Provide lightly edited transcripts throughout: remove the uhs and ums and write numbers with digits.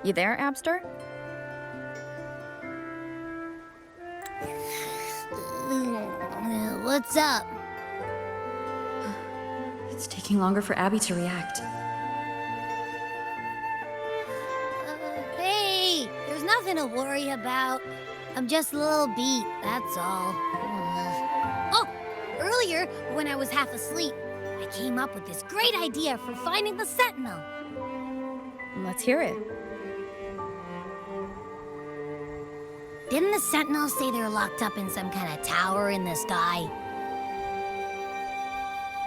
You there, Abster? What's up? It's taking longer for Abby to react. Hey, there's nothing to worry about. I'm just a little beat, that's all. Oh, earlier, when I was half asleep, I came up with this great idea for finding the Sentinel. Let's hear it. Didn't the Sentinel say they're locked up in some kind of tower in the sky?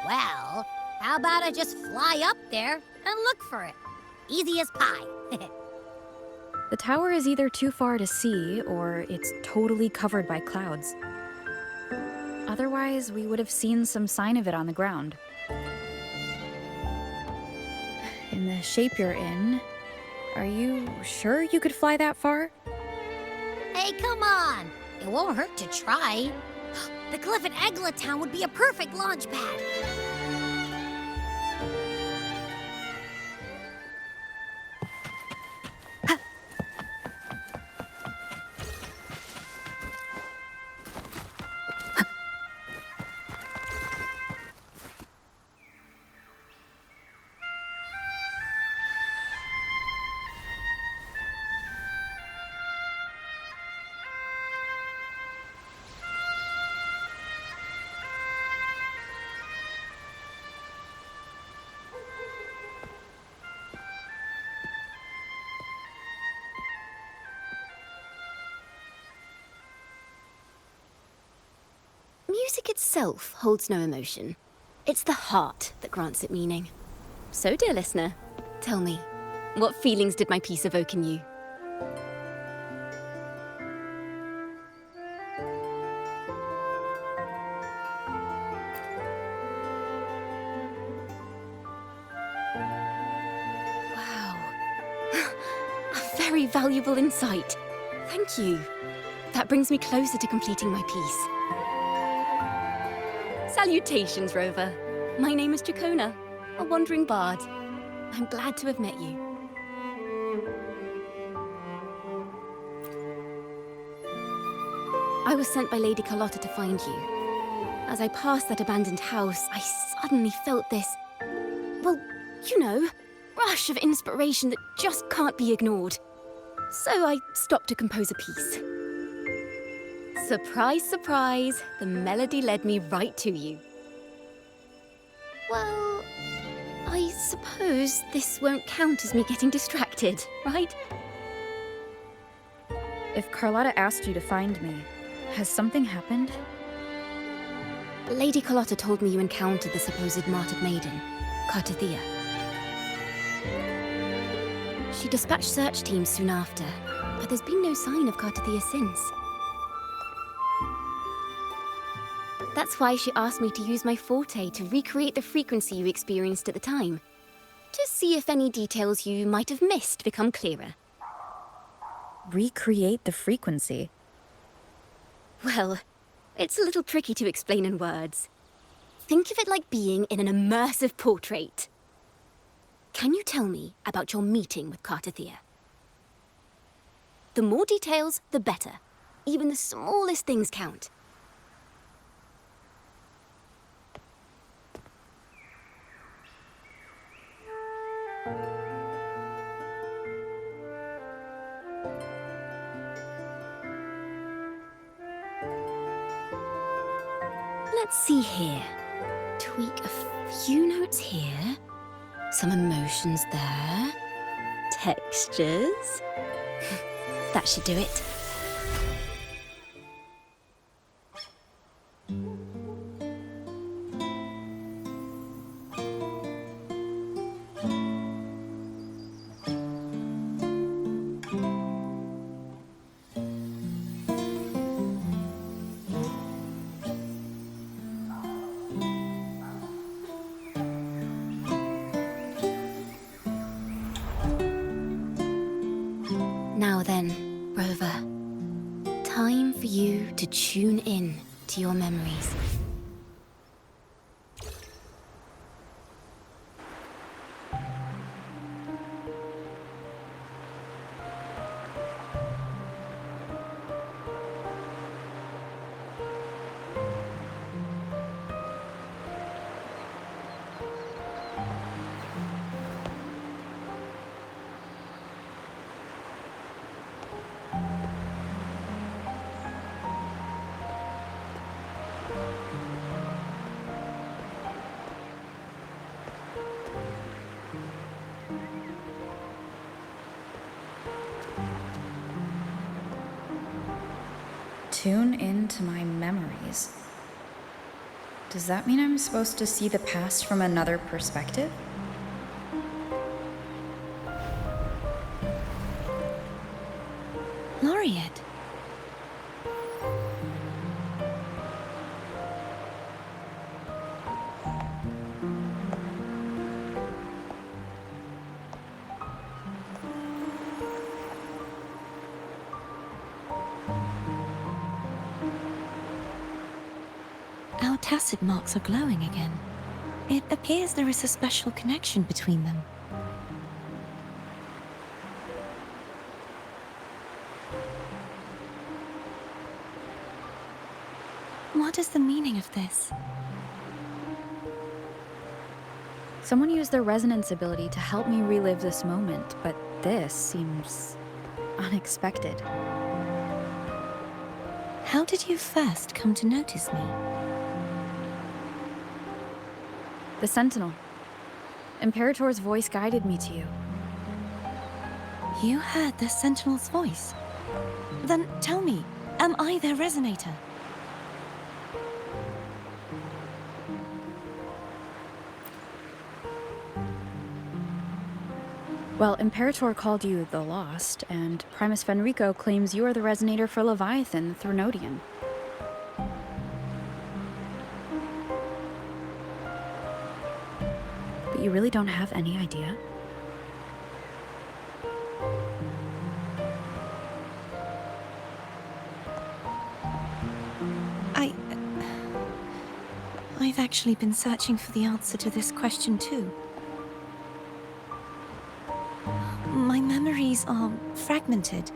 Well, how about I just fly up there and look for it? Easy as pie. The tower is either too far to see, or it's totally covered by clouds. Otherwise, we would have seen some sign of it on the ground. In the shape you're in, are you sure you could fly that far? Hey, come on! It won't hurt to try. The cliff at Eglatown would be a perfect launch pad. Music itself holds no emotion. It's the heart that grants it meaning. So, dear listener, tell me, what feelings did my piece evoke in you? Wow. A very valuable insight. Thank you. That brings me closer to completing my piece. Salutations, Rover. My name is Dracona, a wandering bard. I'm glad to have met you. I was sent by Lady Carlotta to find you. As I passed that abandoned house, I suddenly felt this, well, you know, rush of inspiration that just can't be ignored. So I stopped to compose a piece. Surprise, surprise, the melody led me right to you. Well, I suppose this won't count as me getting distracted, right? If Carlotta asked you to find me, has something happened? Lady Carlotta told me you encountered the supposed martyred maiden, Cartothea. She dispatched search teams soon after, but there's been no sign of Cartothea since. That's why she asked me to use my forte to recreate the frequency you experienced at the time, to see if any details you might have missed become clearer. Recreate the frequency? Well, it's a little tricky to explain in words. Think of it like being in an immersive portrait. Can you tell me about your meeting with Cartothea? The more details, the better. Even the smallest things count. Let's see here. Tweak a few notes here. Some emotions there. Textures. That should do it. Now then, Rover, time for you to tune in to your memories. Tune into my memories. Does that mean I'm supposed to see the past from another perspective? Laureate. Our tacit marks are glowing again. It appears there is a special connection between them. What is the meaning of this? Someone used their resonance ability to help me relive this moment, but this seems unexpected. How did you first come to notice me? The Sentinel. Imperator's voice guided me to you. You heard the Sentinel's voice? Then tell me, am I their resonator? Well, Imperator called you the Lost, and Primus Fenrico claims you are the resonator for Leviathan, the Threnodian. But you really don't have any idea? I've actually been searching for the answer to this question too. My memories are fragmented.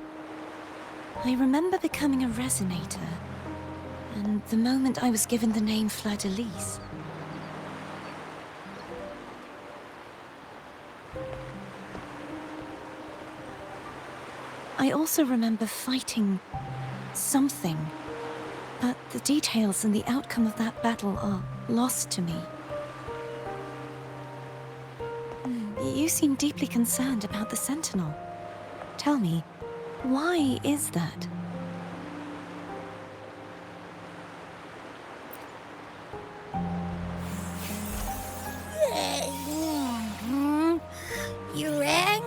I remember becoming a resonator, and the moment I was given the name Fleur-de-Lis. I also remember fighting something, but the details and the outcome of that battle are lost to me. You seem deeply concerned about the Sentinel. Tell me, why is that? You rang?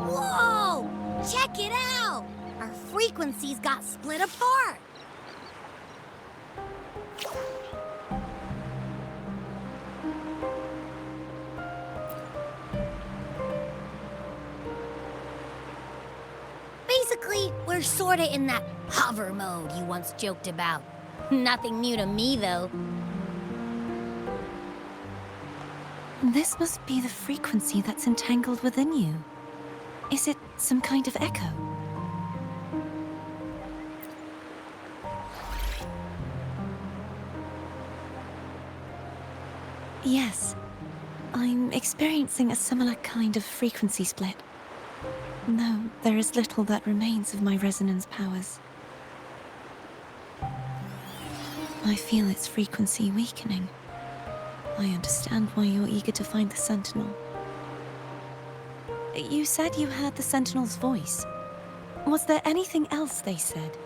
Whoa! Check it out! Our frequencies got split apart. Basically, we're sorta in that hover mode you once joked about. Nothing new to me, though. This must be the frequency that's entangled within you. Is it some kind of echo? Yes, I'm experiencing a similar kind of frequency split. No, there is little that remains of my resonance powers. I feel its frequency weakening. I understand why you're eager to find the Sentinel. You said you heard the Sentinel's voice. Was there anything else they said?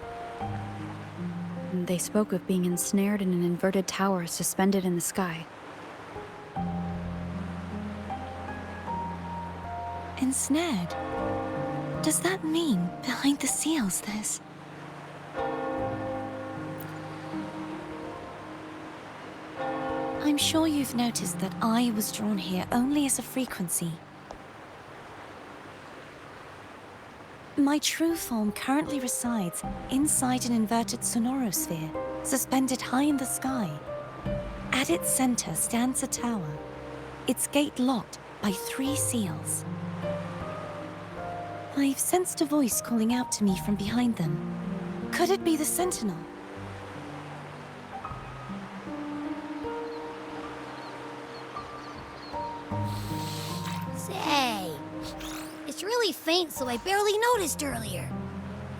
They spoke of being ensnared in an inverted tower suspended in the sky. Ensnared? Does that mean behind the seals there's... I'm sure you've noticed that I was drawn here only as a frequency. My true form currently resides inside an inverted sonorosphere, suspended high in the sky. At its center stands a tower, its gate locked by 3 seals. I've sensed a voice calling out to me from behind them. Could it be the Sentinel? Say, it's really faint, so I barely noticed earlier.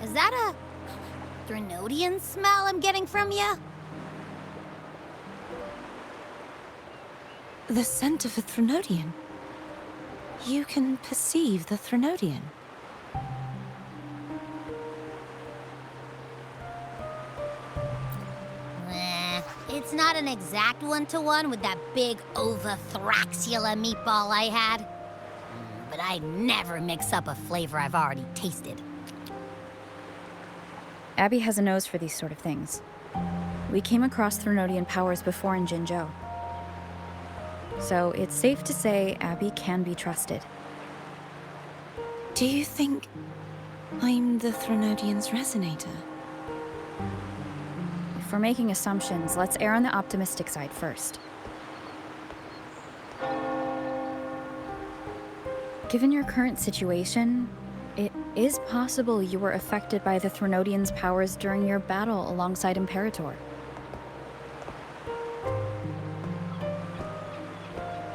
Is that a Threnodian smell I'm getting from you? The scent of a Threnodian. You can perceive the Threnodian. It's not an exact one-to-one with that big Ovathraxula meatball I had. But I'd never mix up a flavor I've already tasted. Abby has a nose for these sort of things. We came across Threnodian powers before in Jinzhou. So it's safe to say Abby can be trusted. Do you think I'm the Threnodian's resonator? If we're making assumptions, let's err on the optimistic side first. Given your current situation, it is possible you were affected by the Threnodian's powers during your battle alongside Imperator.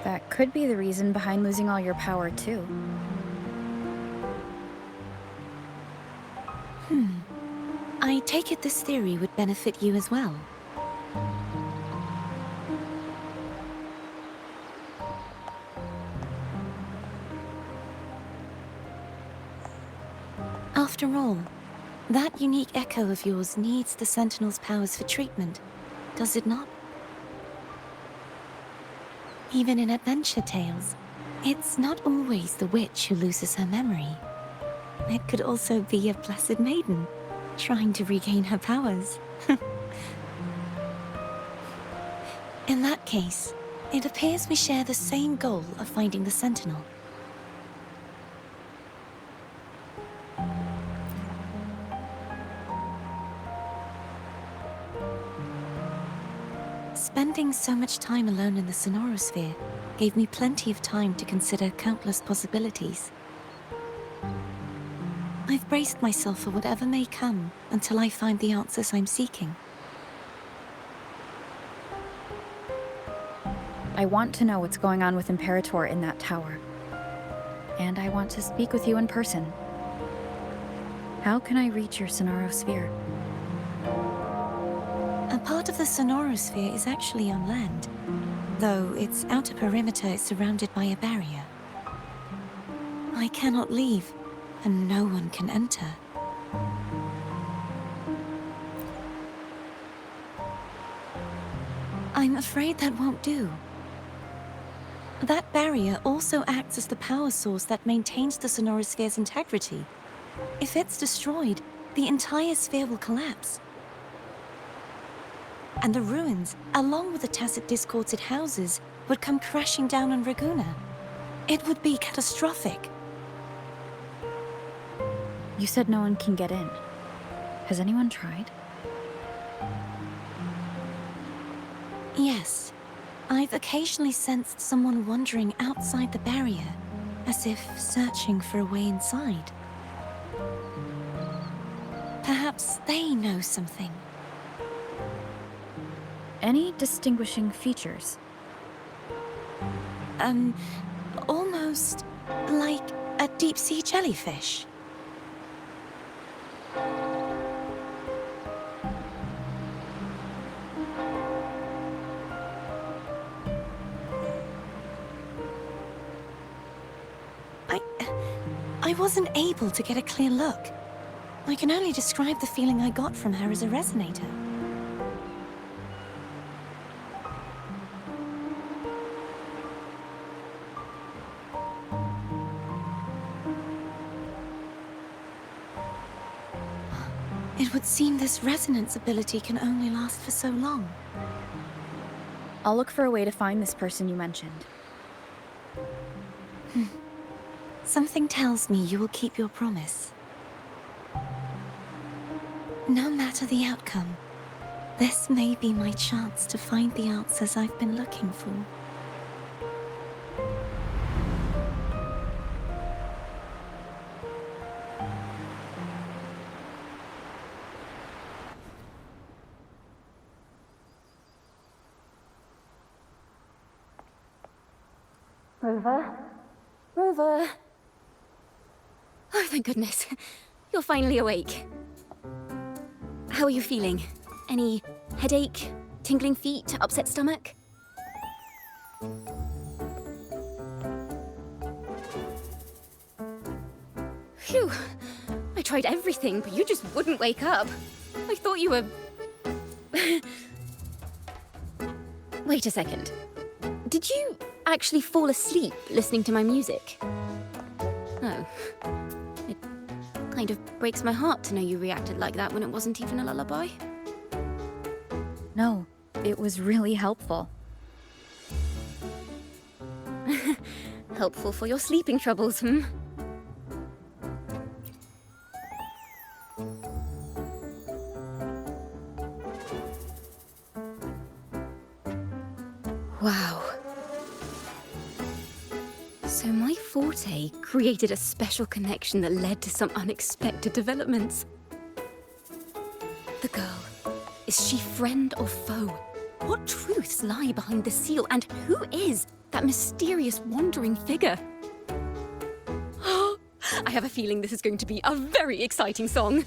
That could be the reason behind losing all your power, too. I take it this theory would benefit you as well. After all, that unique echo of yours needs the Sentinel's powers for treatment, does it not? Even in adventure tales, it's not always the witch who loses her memory. It could also be a blessed maiden, trying to regain her powers. In that case, it appears we share the same goal of finding the Sentinel. Spending so much time alone in the Sonorosphere gave me plenty of time to consider countless possibilities. I've braced myself for whatever may come until I find the answers I'm seeking. I want to know what's going on with Imperator in that tower. And I want to speak with you in person. How can I reach your Sonorosphere? A part of the Sonorosphere is actually on land, though its outer perimeter is surrounded by a barrier. I cannot leave, and no one can enter. I'm afraid that won't do. That barrier also acts as the power source that maintains the Sonorosphere's integrity. If it's destroyed, the entire sphere will collapse. And the ruins, along with the tacit discords it houses, would come crashing down on Raguna. It would be catastrophic. You said no one can get in. Has anyone tried? Yes. I've occasionally sensed someone wandering outside the barrier, as if searching for a way inside. Perhaps they know something. Any distinguishing features? Almost like a deep-sea jellyfish. I wasn't able to get a clear look. I can only describe the feeling I got from her as a resonator. It would seem this resonance ability can only last for so long. I'll look for a way to find this person you mentioned. Something tells me you will keep your promise. No matter the outcome, this may be my chance to find the answers I've been looking for. Rover? Rover? Oh, thank goodness. You're finally awake. How are you feeling? Any headache, tingling feet, upset stomach? Phew. I tried everything, but you just wouldn't wake up. I thought you were... Wait a second. Did you actually fall asleep listening to my music? Oh. It kind of breaks my heart to know you reacted like that when it wasn't even a lullaby. No, it was really helpful. Helpful for your sleeping troubles, hmm? Wow. So my forte created a special connection that led to some unexpected developments. The girl, is she friend or foe? What truths lie behind the seal, and who is that mysterious wandering figure? I have a feeling this is going to be a very exciting song.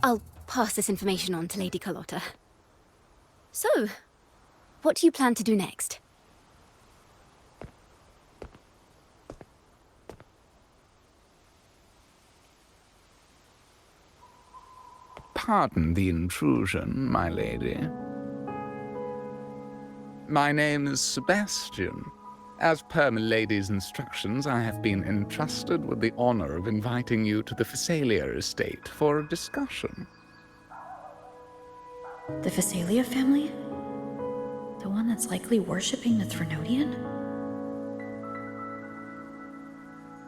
I'll pass this information on to Lady Carlotta. So, what do you plan to do next? Pardon the intrusion, my lady. My name is Sebastian. As per my lady's instructions, I have been entrusted with the honor of inviting you to the Phasalia estate for a discussion. The Phasalia family? The one that's likely worshipping the Threnodian?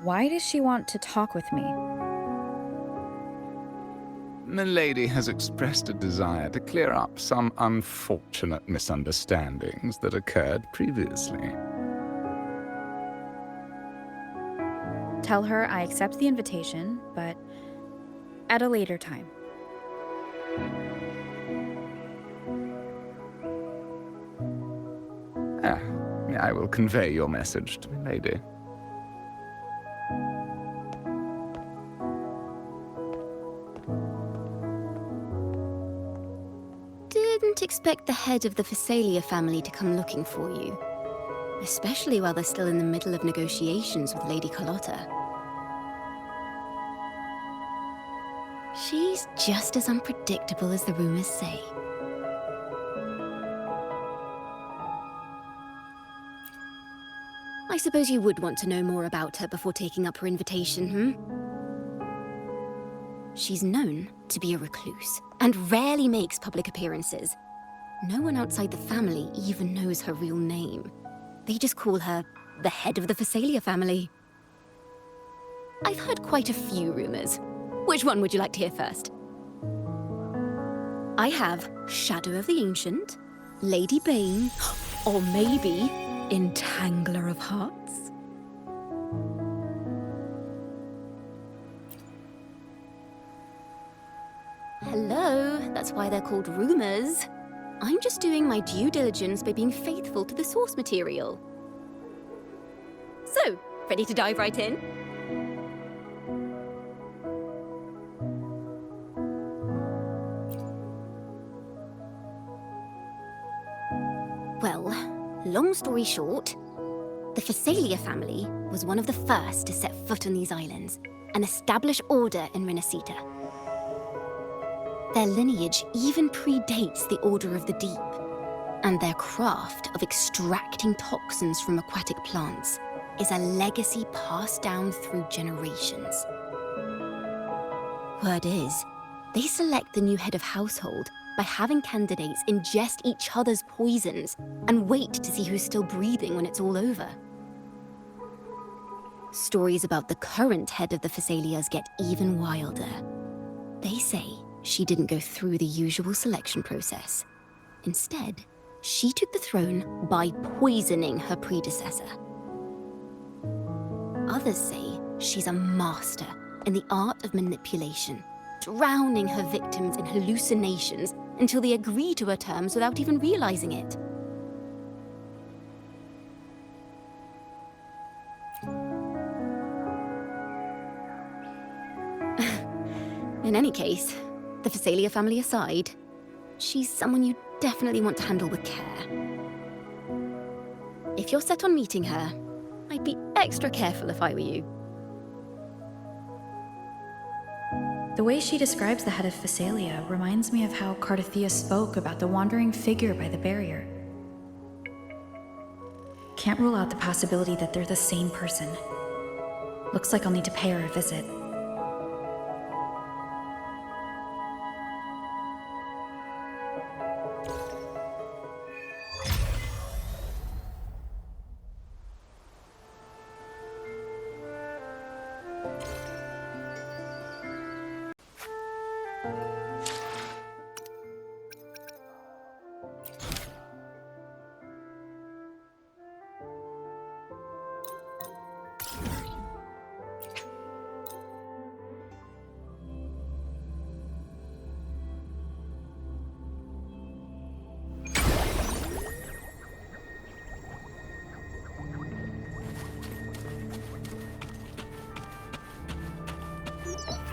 Why does she want to talk with me? My lady has expressed a desire to clear up some unfortunate misunderstandings that occurred previously. Tell her I accept the invitation, but at a later time. I will convey your message to my lady. Didn't expect the head of the Phasalia family to come looking for you. Especially while they're still in the middle of negotiations with Lady Carlotta. She's just as unpredictable as the rumors say. I suppose you would want to know more about her before taking up her invitation, hmm? She's known to be a recluse, and rarely makes public appearances. No one outside the family even knows her real name. They just call her the head of the Phasalia family. I've heard quite a few rumors. Which one would you like to hear first? I have Shadow of the Ancient, Lady Bane, or maybe Entangler of Hearts. Hello, that's why they're called rumors. I'm just doing my due diligence by being faithful to the source material. So, ready to dive right in? Well, long story short, the Phasalia family was one of the first to set foot on these islands and establish order in Renacita. Their lineage even predates the Order of the Deep, and their craft of extracting toxins from aquatic plants is a legacy passed down through generations. Word is, they select the new head of household by having candidates ingest each other's poisons and wait to see who's still breathing when it's all over. Stories about the current head of the Phasalias get even wilder. They say she didn't go through the usual selection process. Instead, she took the throne by poisoning her predecessor. Others say she's a master in the art of manipulation, drowning her victims in hallucinations until they agree to her terms without even realizing it. In any case, the Phasalia family aside, she's someone you definitely want to handle with care. If you're set on meeting her, I'd be extra careful if I were you. The way she describes the head of Phasalia reminds me of how Cardothea spoke about the wandering figure by the barrier. Can't rule out the possibility that they're the same person. Looks like I'll need to pay her a visit.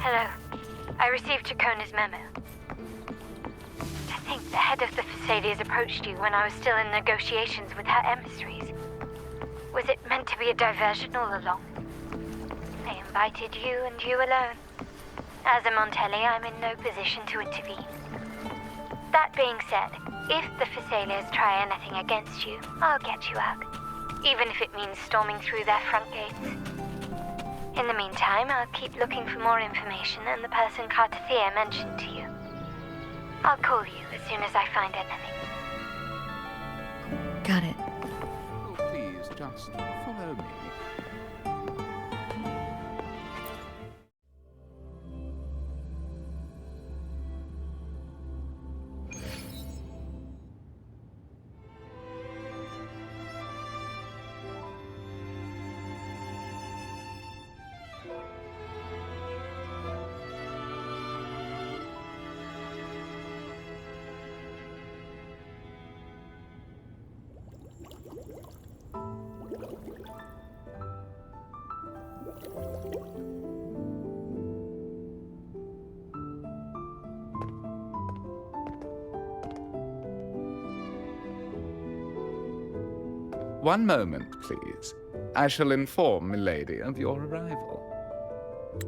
Hello. I received Chacona's memo. To think the head of the Phasalias approached you when I was still in negotiations with her emissaries. Was it meant to be a diversion all along? They invited you and you alone. As a Montelli, I'm in no position to intervene. That being said, if the Phasalias try anything against you, I'll get you out. Even if it means storming through their front gates. In the meantime, I'll keep looking for more information and the person Cardothea mentioned to you. I'll call you as soon as I find anything. Got it. Oh, please, just follow me. One moment, please. I shall inform Milady of your arrival.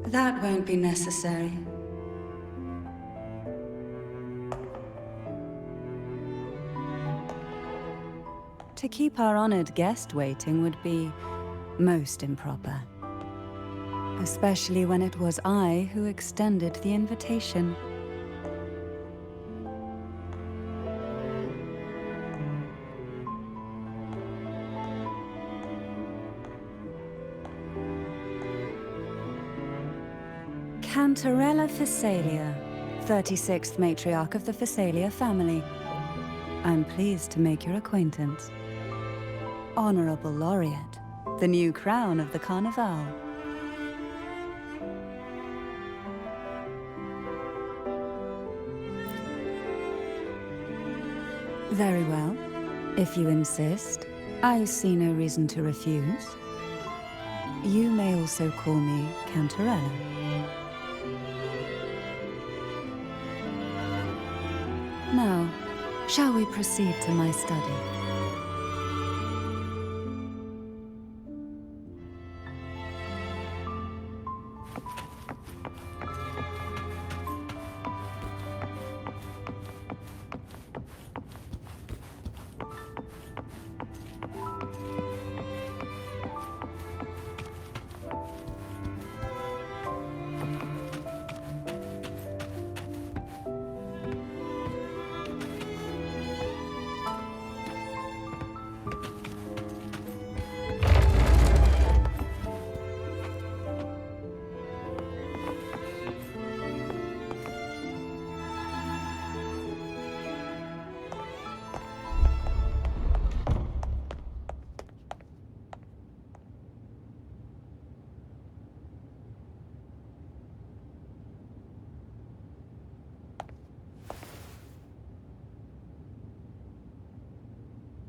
That won't be necessary. To keep our honored guest waiting would be most improper. Especially when it was I who extended the invitation. Cantarella Phasalia, 36th matriarch of the Phasalia family. I'm pleased to make your acquaintance. Honorable Laureate, the new crown of the Carnival. Very well. If you insist, I see no reason to refuse. You may also call me Cantarella. Now, shall we proceed to my study?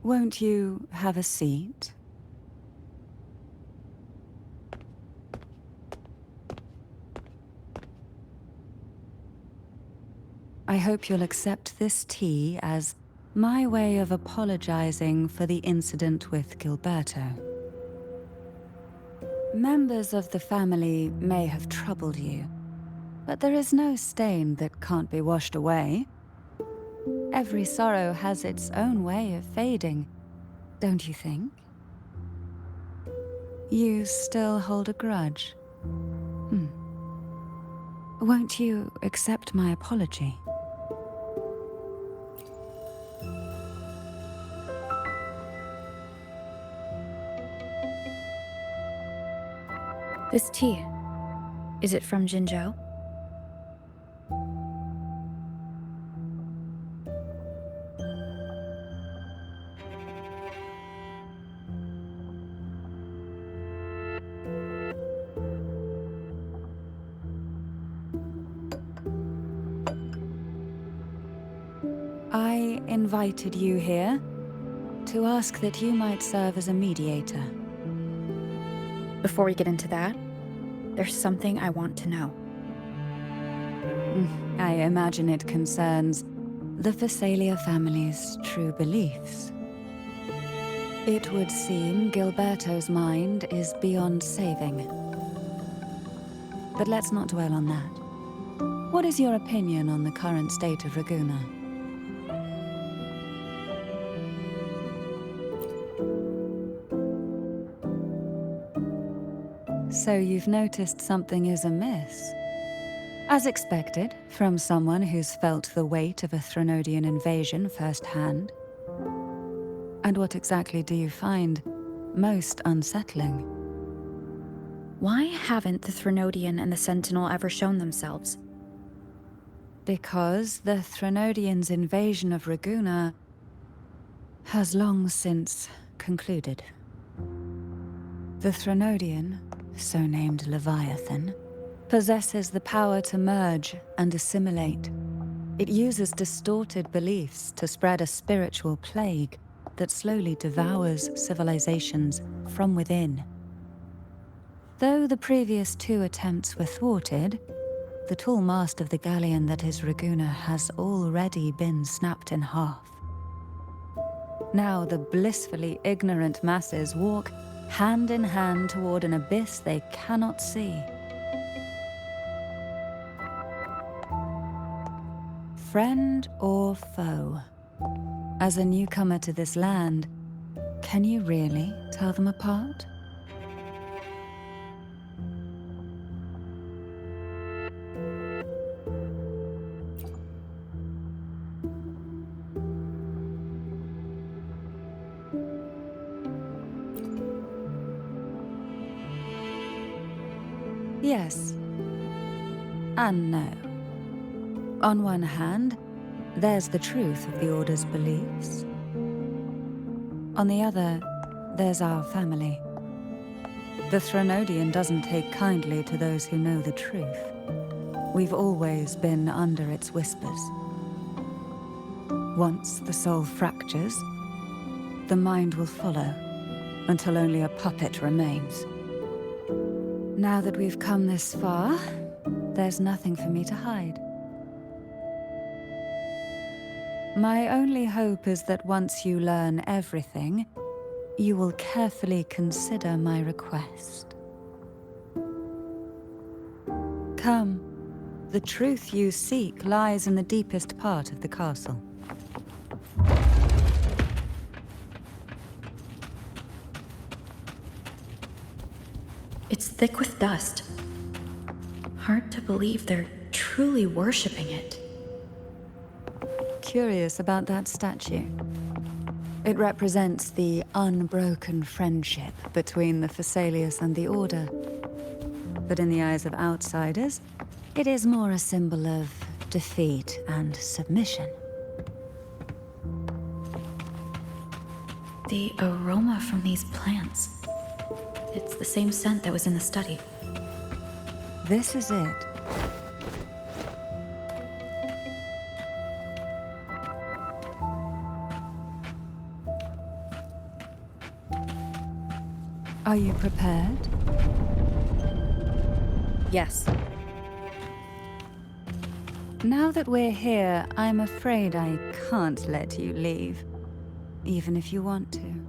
Won't you have a seat? I hope you'll accept this tea as my way of apologizing for the incident with Gilberto. Members of the family may have troubled you, but there is no stain that can't be washed away. Every sorrow has its own way of fading, don't you think? You still hold a grudge? Won't you accept my apology? This tea, is it from Jinzhou? I invited you here to ask that you might serve as a mediator. Before we get into that, there's something I want to know. I imagine it concerns the Phasalia family's true beliefs. It would seem Gilberto's mind is beyond saving. But let's not dwell on that. What is your opinion on the current state of Raguna? So you've noticed something is amiss. As expected, from someone who's felt the weight of a Threnodian invasion firsthand. And what exactly do you find most unsettling? Why haven't the Threnodian and the Sentinel ever shown themselves? Because the Threnodians' invasion of Raguna has long since concluded. The Threnodian, so named Leviathan, possesses the power to merge and assimilate. It uses distorted beliefs to spread a spiritual plague that slowly devours civilizations from within. Though the previous 2 attempts were thwarted, the tall mast of the galleon that is Raguna has already been snapped in half. Now the blissfully ignorant masses walk hand in hand toward an abyss they cannot see. Friend or foe? As a newcomer to this land, can you really tell them apart? Yes. And no. On one hand, there's the truth of the Order's beliefs. On the other, there's our family. The Threnodian doesn't take kindly to those who know the truth. We've always been under its whispers. Once the soul fractures, the mind will follow, until only a puppet remains. Now that we've come this far, there's nothing for me to hide. My only hope is that once you learn everything, you will carefully consider my request. Come, the truth you seek lies in the deepest part of the castle. It's thick with dust. Hard to believe they're truly worshipping it. Curious about that statue. It represents the unbroken friendship between the Phasaelius and the Order. But in the eyes of outsiders, it is more a symbol of defeat and submission. The aroma from these plants. It's the same scent that was in the study. This is it. Are you prepared? Yes. Now that we're here, I'm afraid I can't let you leave, even if you want to.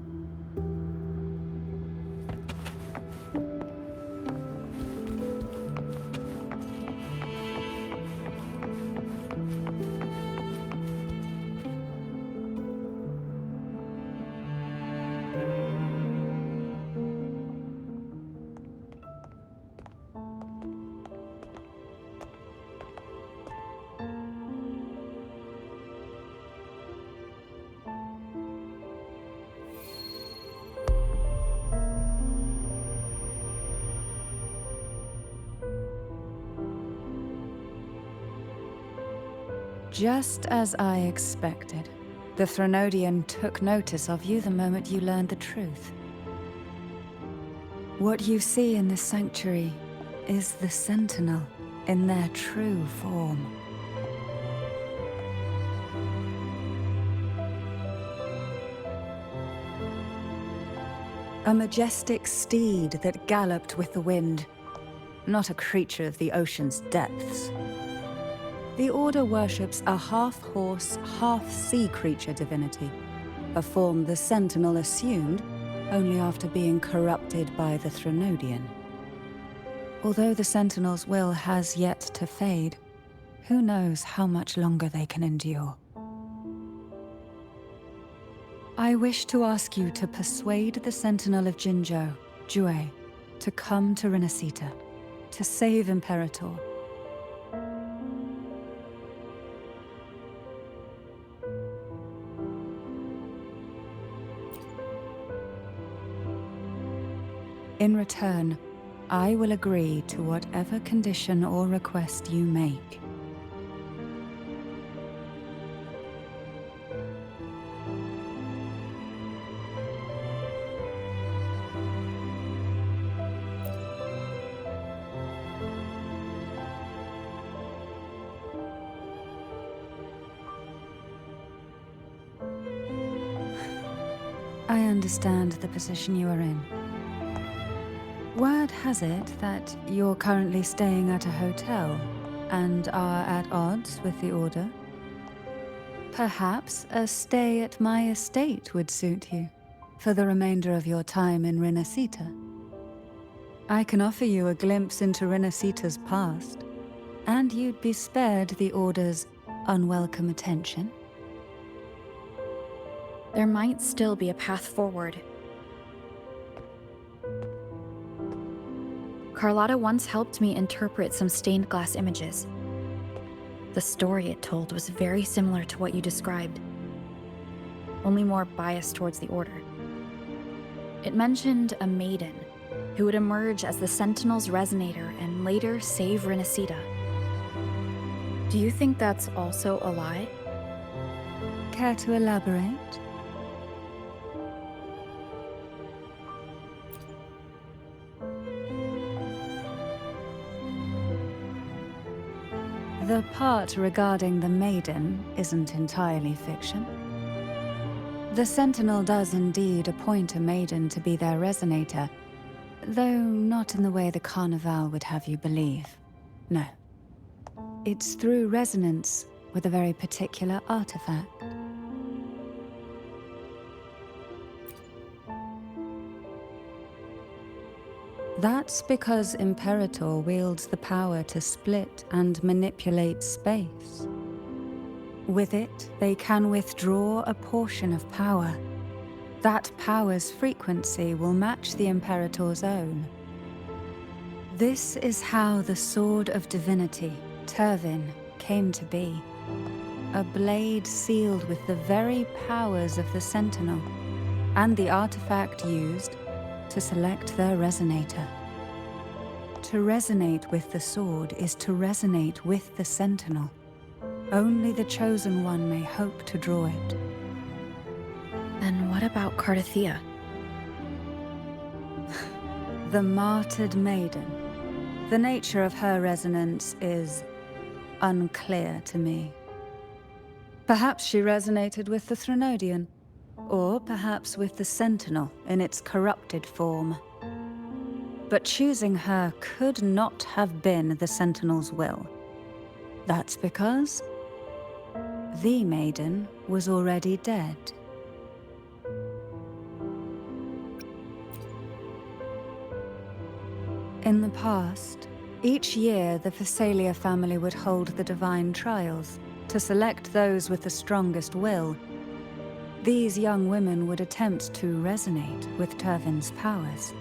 Just as I expected, the Threnodian took notice of you the moment you learned the truth. What you see in this sanctuary is the Sentinel in their true form. A majestic steed that galloped with the wind, not a creature of the ocean's depths. The Order worships a half-horse, half-sea creature divinity, a form the Sentinel assumed only after being corrupted by the Threnodian. Although the Sentinel's will has yet to fade, who knows how much longer they can endure. I wish to ask you to persuade the Sentinel of Jinzhou, Jue, to come to Renacita, to save Imperator. In return, I will agree to whatever condition or request you make. I understand the position you are in. Word has it that you're currently staying at a hotel and are at odds with the Order. Perhaps a stay at my estate would suit you for the remainder of your time in Renacita. I can offer you a glimpse into Renacita's past, and you'd be spared the Order's unwelcome attention. There might still be a path forward. Carlotta once helped me interpret some stained glass images. The story it told was very similar to what you described, only more biased towards the Order. It mentioned a Maiden who would emerge as the Sentinel's resonator and later save Renacita. Do you think that's also a lie? Care to elaborate? The part regarding the Maiden isn't entirely fiction. The Sentinel does indeed appoint a Maiden to be their resonator, though not in the way the Carnival would have you believe. No. It's through resonance with a very particular artifact. That's because Imperator wields the power to split and manipulate space. With it, they can withdraw a portion of power. That power's frequency will match the Imperator's own. This is how the Sword of Divinity, Turvin, came to be. A blade sealed with the very powers of the Sentinel, and the artifact used to select their resonator. To resonate with the sword is to resonate with the Sentinel. Only the Chosen One may hope to draw it. Then what about Cardothea? The martyred maiden. The nature of her resonance is unclear to me. Perhaps she resonated with the Threnodian, or perhaps with the Sentinel in its corrupted form. But choosing her could not have been the Sentinel's will. That's because the Maiden was already dead. In the past, each year the Phasalia family would hold the divine trials to select those with the strongest will. These young women would attempt to resonate with Turvin's powers,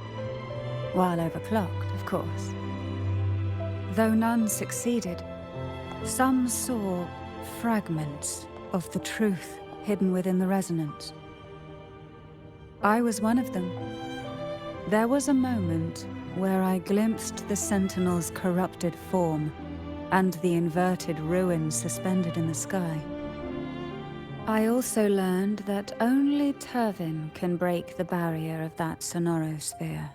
while overclocked, of course. Though none succeeded, some saw fragments of the truth hidden within the resonance. I was one of them. There was a moment where I glimpsed the Sentinel's corrupted form and the inverted ruins suspended in the sky. I also learned that only Turvin can break the barrier of that sonorosphere.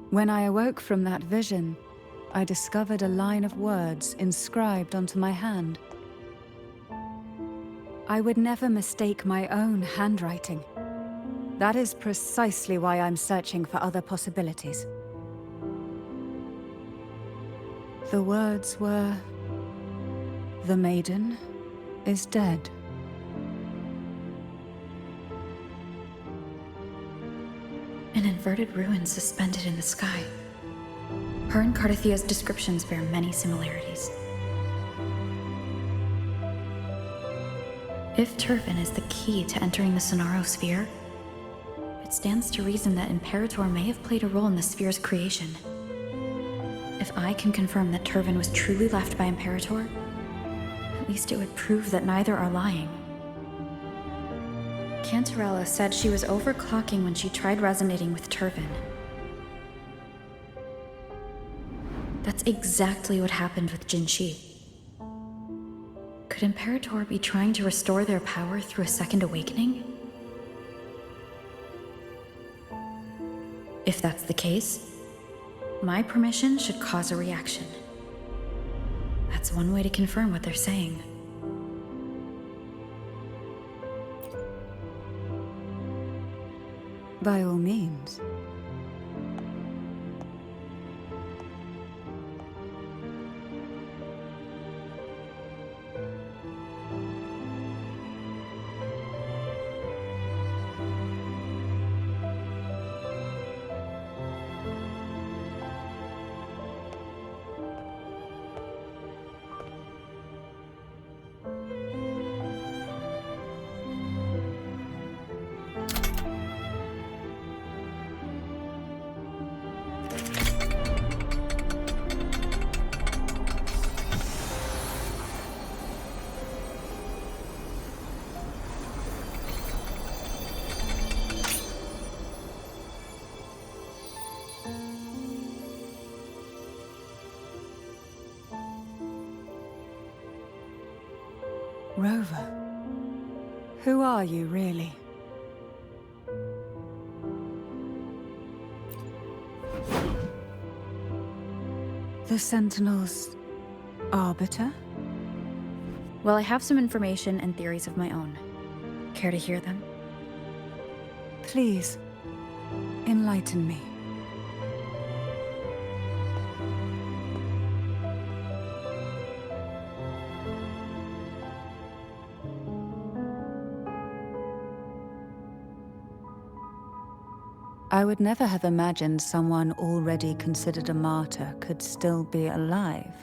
When I awoke from that vision, I discovered a line of words inscribed onto my hand. I would never mistake my own handwriting. That is precisely why I'm searching for other possibilities. The words were, "The Maiden is dead." An inverted ruin suspended in the sky. Her and Cardathia's descriptions bear many similarities. If Turvin is the key to entering the Sonorosphere, it stands to reason that Imperator may have played a role in the sphere's creation. If I can confirm that Turvin was truly left by Imperator, at least it would prove that neither are lying. Cantarella said she was overclocking when she tried resonating with Turvin. That's exactly what happened with Jinshi. Could Imperator be trying to restore their power through a second awakening? If that's the case, my permission should cause a reaction. That's one way to confirm what they're saying. By all means. Rover, who are you really? The Sentinel's arbiter? Well, I have some information and theories of my own. Care to hear them? Please, enlighten me. I would never have imagined someone already considered a martyr could still be alive.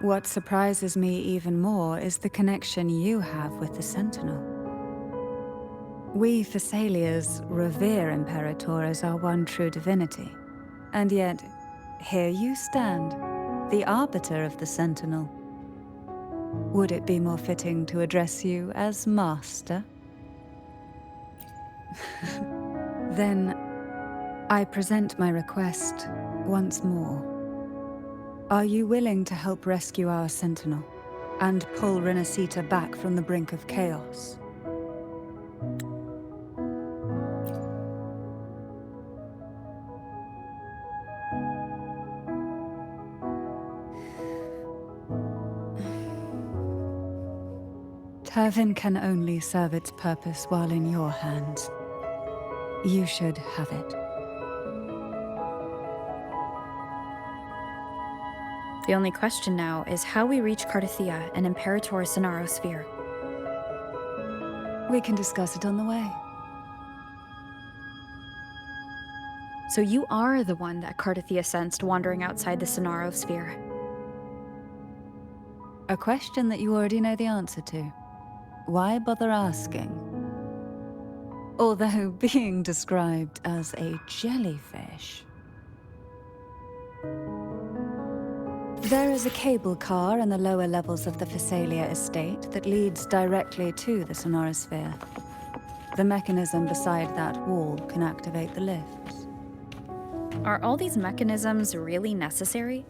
What surprises me even more is the connection you have with the Sentinel. We Phasalias revere Imperator as our one true divinity, and yet, here you stand, the arbiter of the Sentinel. Would it be more fitting to address you as Master? Then, I present my request once more. Are you willing to help rescue our Sentinel and pull Renacita back from the brink of chaos? Turvin can only serve its purpose while in your hands. You should have it. The only question now is how we reach Cardathia and Imperator Sonaro Sphere. We can discuss it on the way. So you are the one that Cardathia sensed wandering outside the Sonaro Sphere. A question that you already know the answer to. Why bother asking? Although being described as a jellyfish. There is a cable car in the lower levels of the Phasalia estate that leads directly to the Sonorosphere. The mechanism beside that wall can activate the lifts. Are all these mechanisms really necessary?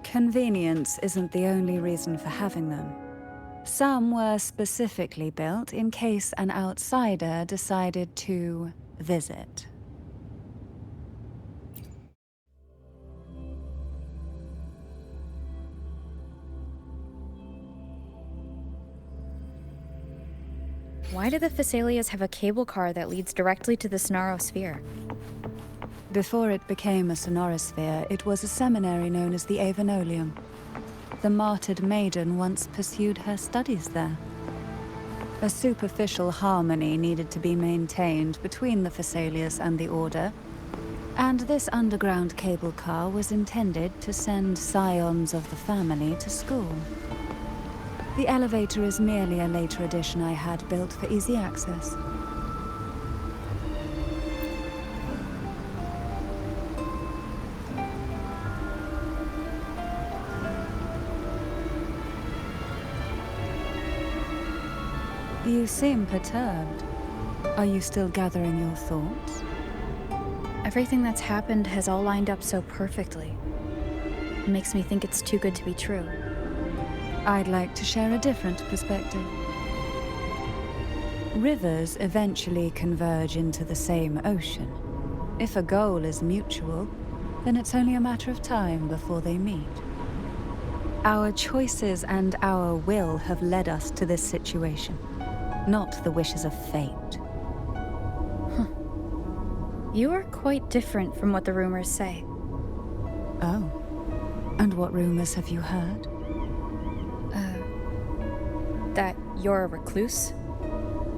Convenience isn't the only reason for having them. Some were specifically built in case an outsider decided to visit. Why do the Phasalias have a cable car that leads directly to the Sonaro Sphere? Before it became a Sonorosphere, it was a seminary known as the Avenolium. The martyred Maiden once pursued her studies there. A superficial harmony needed to be maintained between the Phasalias and the Order, and this underground cable car was intended to send scions of the family to school. The elevator is merely a later addition I had built for easy access. You seem perturbed. Are you still gathering your thoughts? Everything that's happened has all lined up so perfectly. It makes me think it's too good to be true. I'd like to share a different perspective. Rivers eventually converge into the same ocean. If a goal is mutual, then it's only a matter of time before they meet. Our choices and our will have led us to this situation, not the wishes of fate. You are quite different from what the rumors say. Oh. And what rumors have you heard? That you're a recluse,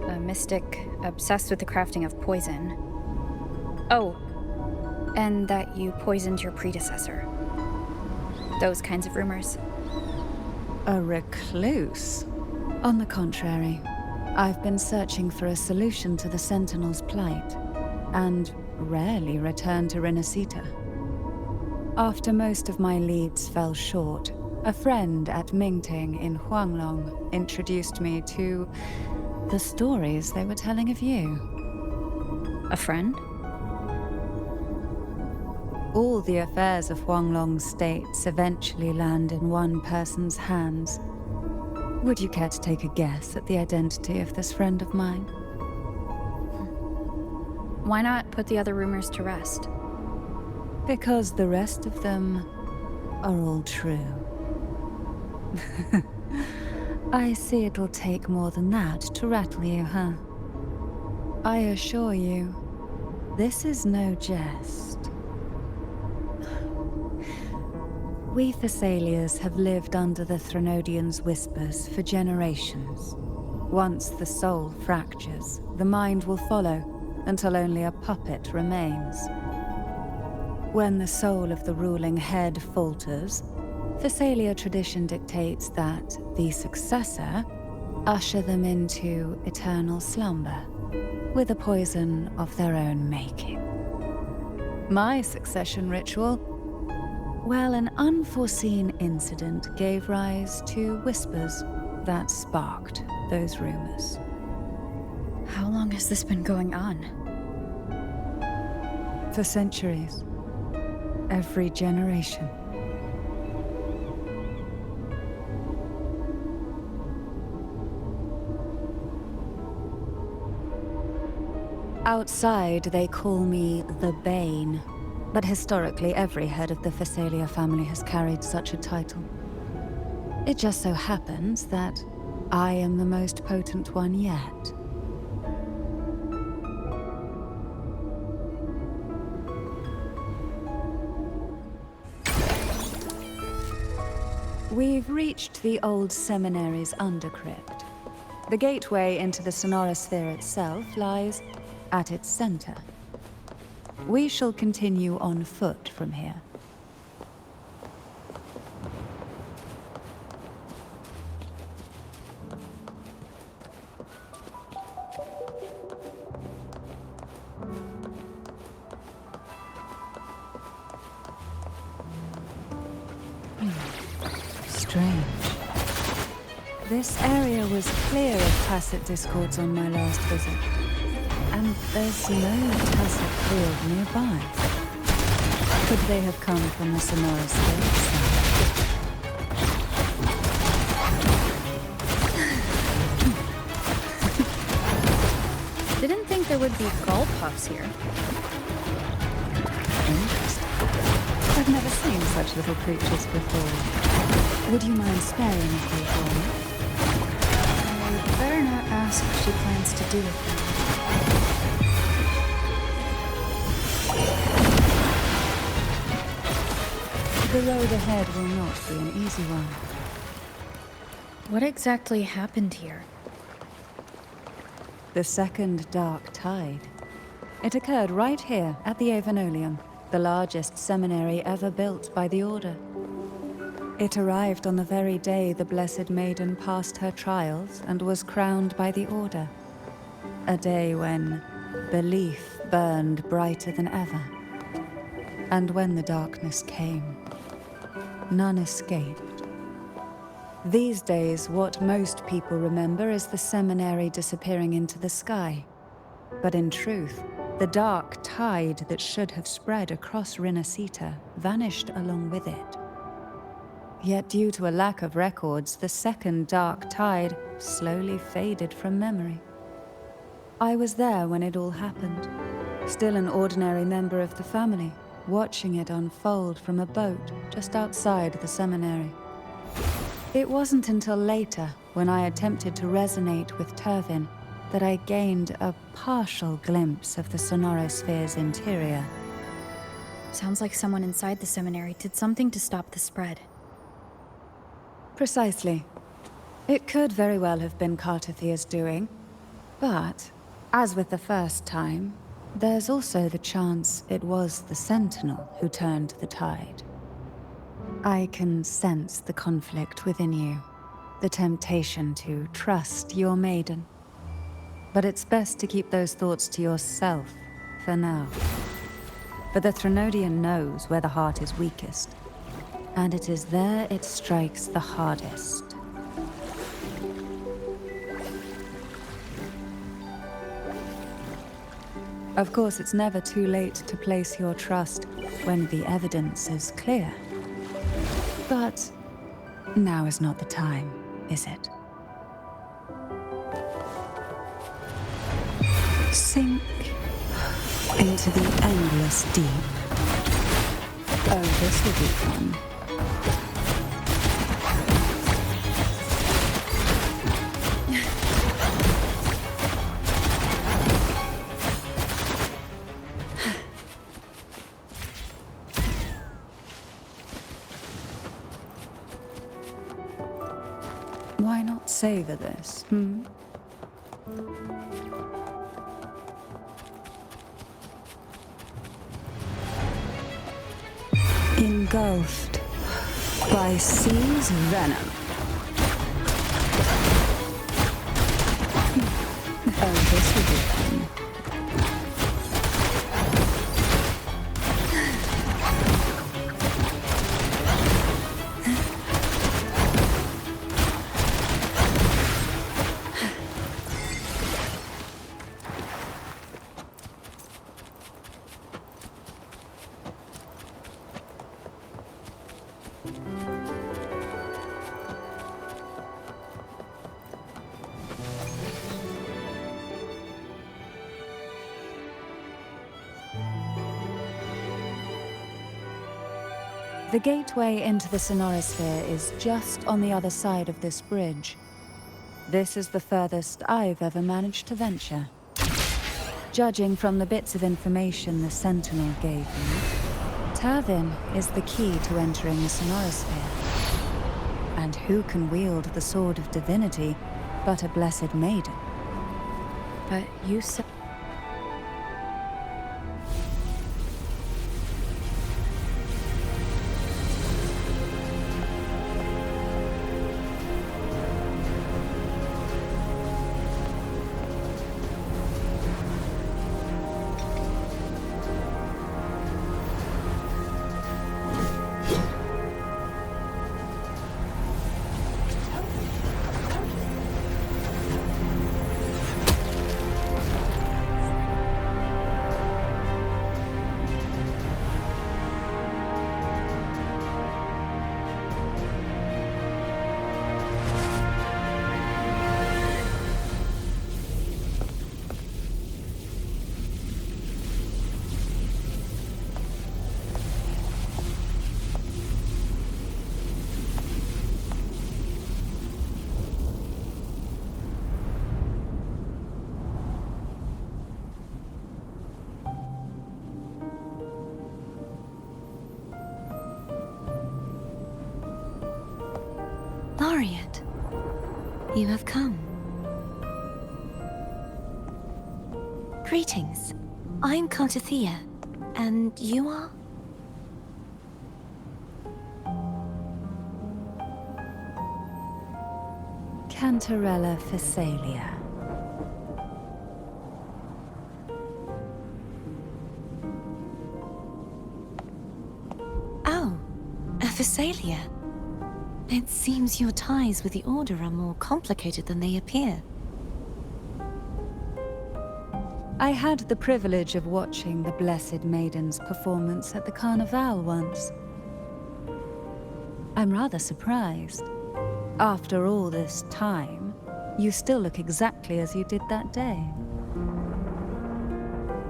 a mystic obsessed with the crafting of poison. Oh, and that you poisoned your predecessor. Those kinds of rumors. A recluse? On the contrary, I've been searching for a solution to the Sentinel's plight, and rarely return to Renacita. After most of my leads fell short, a friend at Mingting in Huanglong introduced me to the stories they were telling of you. A friend? All the affairs of Huanglong's states eventually land in one person's hands. Would you care to take a guess at the identity of this friend of mine? Why not put the other rumors to rest? Because the rest of them are all true. I see it'll take more than that to rattle you, huh? I assure you, this is no jest. We Phasalias have lived under the Threnodians' whispers for generations. Once the soul fractures, the mind will follow, until only a puppet remains. When the soul of the ruling head falters, Phasalia tradition dictates that the successor usher them into eternal slumber, with a poison of their own making. My succession ritual? Well, an unforeseen incident gave rise to whispers that sparked those rumors. How long has this been going on? For centuries. Every generation. Outside, they call me the Bane, but historically every head of the Phasalia family has carried such a title. It just so happens that I am the most potent one yet. We've reached the old seminary's undercrypt. The gateway into the sonorosphere itself lies at its center. We shall continue on foot from here. Strange. This area was clear of tacit discords on my last visit. And there's no tacit field nearby. Could they have come from the sonorosphere itself? Didn't think there would be gull puffs here. Interesting. I've never seen such little creatures before. Would you mind sparing a few for me? I'd better not ask what she plans to do with them. The road ahead will not be an easy one. What exactly happened here? The second dark tide. It occurred right here at the Avenolium, the largest seminary ever built by the Order. It arrived on the very day the Blessed Maiden passed her trials and was crowned by the Order. A day when belief burned brighter than ever. And when the darkness came, none escaped. These days, what most people remember is the seminary disappearing into the sky. But in truth, the dark tide that should have spread across Rinascita vanished along with it. Yet due to a lack of records, the second dark tide slowly faded from memory. I was there when it all happened, still an ordinary member of the family, watching it unfold from a boat just outside the seminary. It wasn't until later, when I attempted to resonate with Turvin, that I gained a partial glimpse of the sonorosphere's interior. Sounds like someone inside the seminary did something to stop the spread. Precisely. It could very well have been Cartathia's doing, but, as with the first time, there's also the chance it was the Sentinel who turned the tide. I can sense the conflict within you, the temptation to trust your maiden. But it's best to keep those thoughts to yourself for now. For the Threnodian knows where the heart is weakest, and it is there it strikes the hardest. Of course, it's never too late to place your trust when the evidence is clear. But now is not the time, is it? Sink into the endless deep. Oh, this will be fun. Why not savor this, Engulfed by Sea's venom. Oh, this will be fun. The gateway into the sonorosphere is just on the other side of this bridge. This is the furthest I've ever managed to venture. Judging from the bits of information the Sentinel gave me, Turvin is the key to entering the sonorosphere. who can wield the sword of divinity but a blessed maiden? But you said... Laureate, you have come. Greetings. I'm Cantathea, and you are? Cantarella Phasalia. Oh, a Phasalia. It seems your ties with the Order are more complicated than they appear. I had the privilege of watching the Blessed Maiden's performance at the Carnival once. I'm rather surprised. After all this time, you still look exactly as you did that day.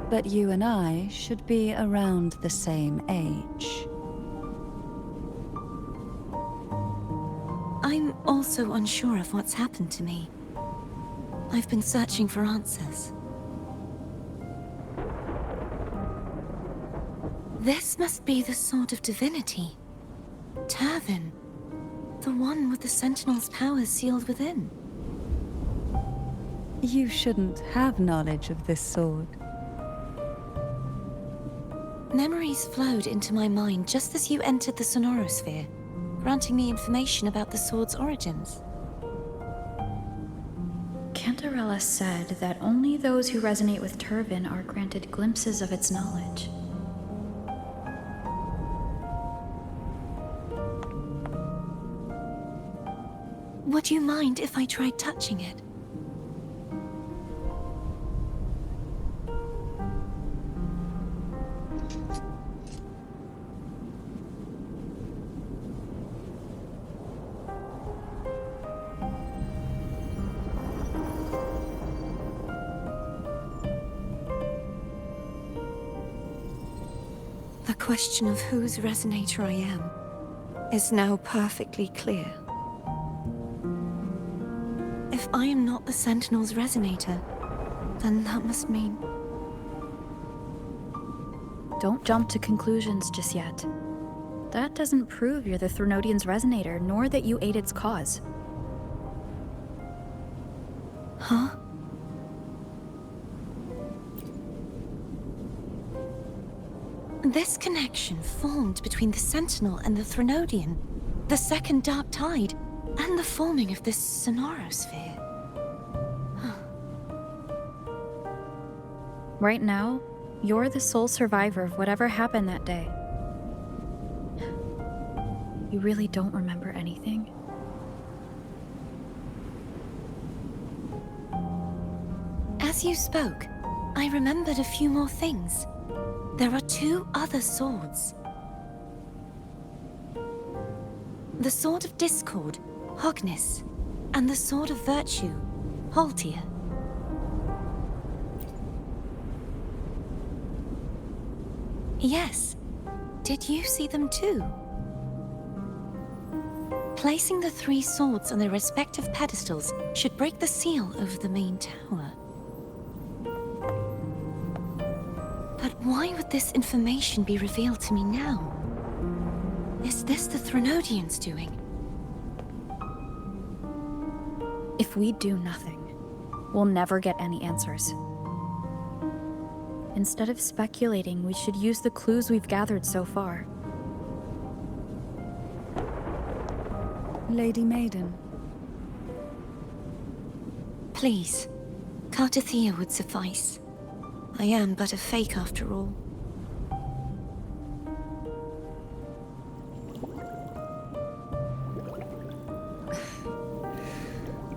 But you and I should be around the same age. I'm also unsure of what's happened to me. I've been searching for answers. This must be the Sword of Divinity. Turvin. The one with the Sentinel's powers sealed within. You shouldn't have knowledge of this sword. Memories flowed into my mind just as you entered the Sonorosphere, granting me information about the sword's origins. Cantarella said that only those who resonate with Turvin are granted glimpses of its knowledge. Would you mind if I tried touching it? The question of whose resonator I am is now perfectly clear. If I am not the Sentinel's resonator, then that must mean... Don't jump to conclusions just yet. That doesn't prove you're the Threnodian's resonator, nor that you aid its cause. Huh? This connection formed between the Sentinel and the Threnodian, the second Dark Tide, and the forming of this Sonorosphere. Right now, you're the sole survivor of whatever happened that day. You really don't remember anything? As you spoke, I remembered a few more things. There are two other swords. The Sword of Discord, Hognis, and the Sword of Virtue, Haltia. Yes. Did you see them too? Placing the three swords on their respective pedestals should break the seal over the main tower. But why would this information be revealed to me now? Is this the Threnodians' doing? If we do nothing, we'll never get any answers. Instead of speculating, we should use the clues we've gathered so far. Lady Maiden. Please, Cartathea would suffice. I am but a fake after all.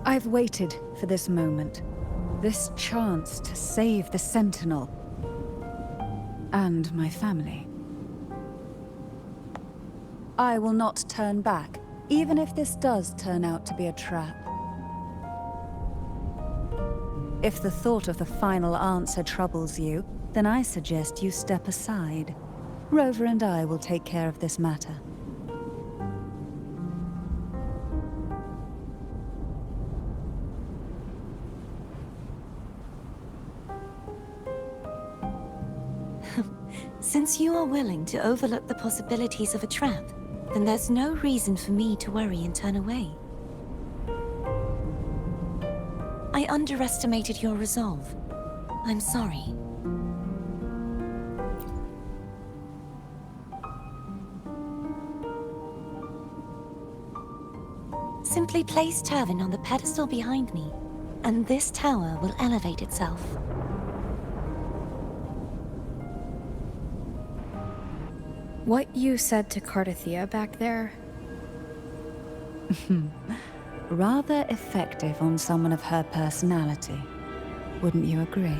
I've waited for this moment. This chance to save the Sentinel. And my family. I will not turn back, even if this does turn out to be a trap. If the thought of the final answer troubles you, then I suggest you step aside. Rover and I will take care of this matter. Since you are willing to overlook the possibilities of a trap, then there's no reason for me to worry and turn away. I underestimated your resolve. I'm sorry. Simply place Turvin on the pedestal behind me, and this tower will elevate itself. What you said to Cartathea back there? Rather effective on someone of her personality. Wouldn't you agree?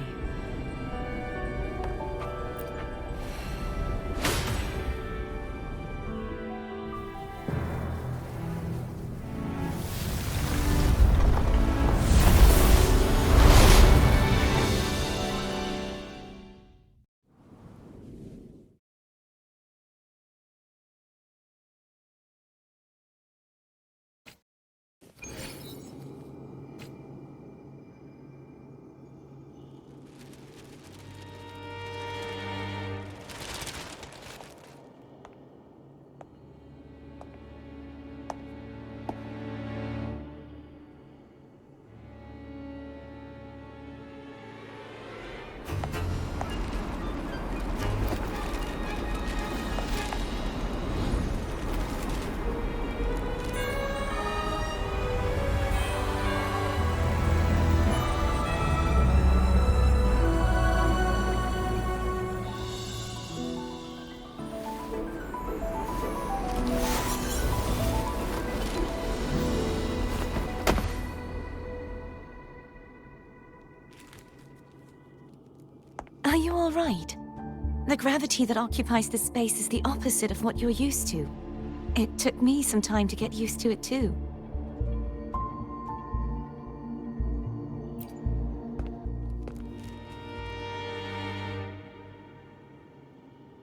Are you all right? The gravity that occupies this space is the opposite of what you're used to. It took me some time to get used to it too.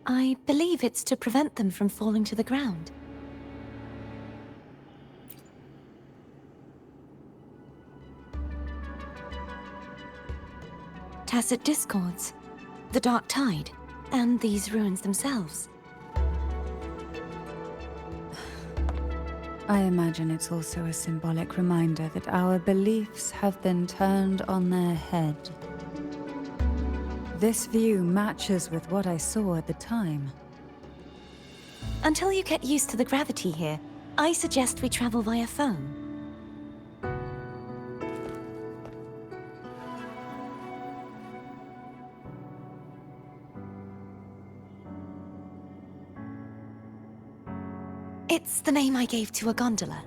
I believe it's to prevent them from falling to the ground. Tacit discords, the Dark Tide, and these ruins themselves. I imagine it's also a symbolic reminder that our beliefs have been turned on their head. This view matches with what I saw at the time. Until you get used to the gravity here, I suggest we travel via phone. It's the name I gave to a gondola.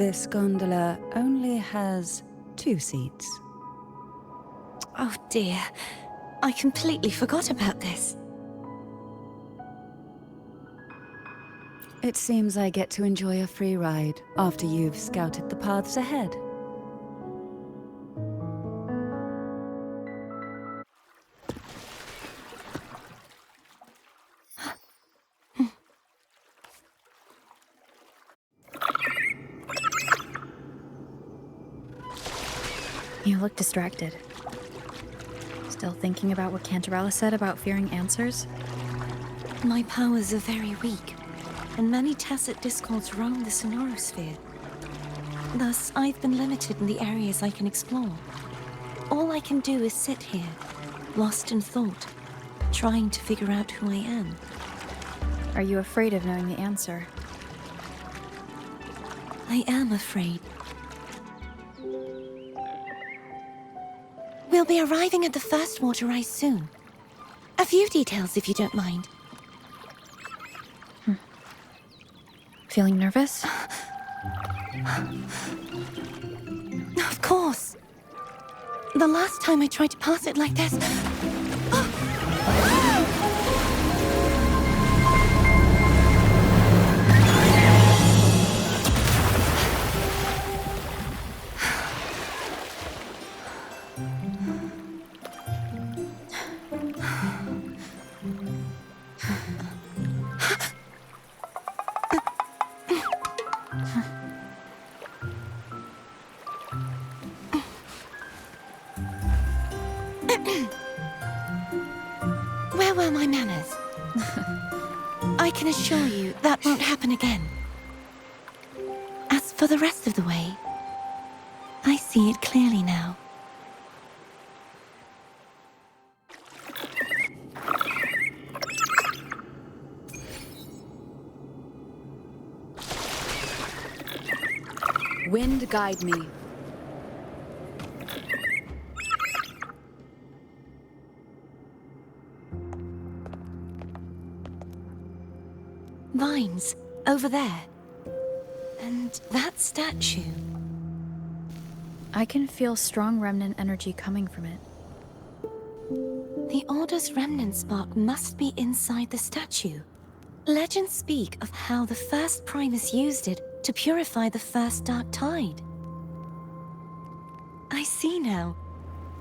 This gondola only has 2 seats. Oh dear. I completely forgot about this. It seems I get to enjoy a free ride after you've scouted the paths ahead. You look distracted. Still thinking about what Cantarella said about fearing answers? My powers are very weak, and many tacit discords roam the sonorosphere. Thus, I've been limited in the areas I can explore. All I can do is sit here, lost in thought, trying to figure out who I am. Are you afraid of knowing the answer? I am afraid. We'll be arriving at the first water rise soon. A few details, if you don't mind. Feeling nervous? Of course. The last time I tried to pass it like this... Where were my manners? I can assure you that won't happen again. As for the rest of the way, I see it clearly now. Wind guide me. Vines, over there. And that statue. I can feel strong remnant energy coming from it. The Order's remnant spark must be inside the statue. Legends speak of how the first Primus used it to purify the first Dark Tide. I see now.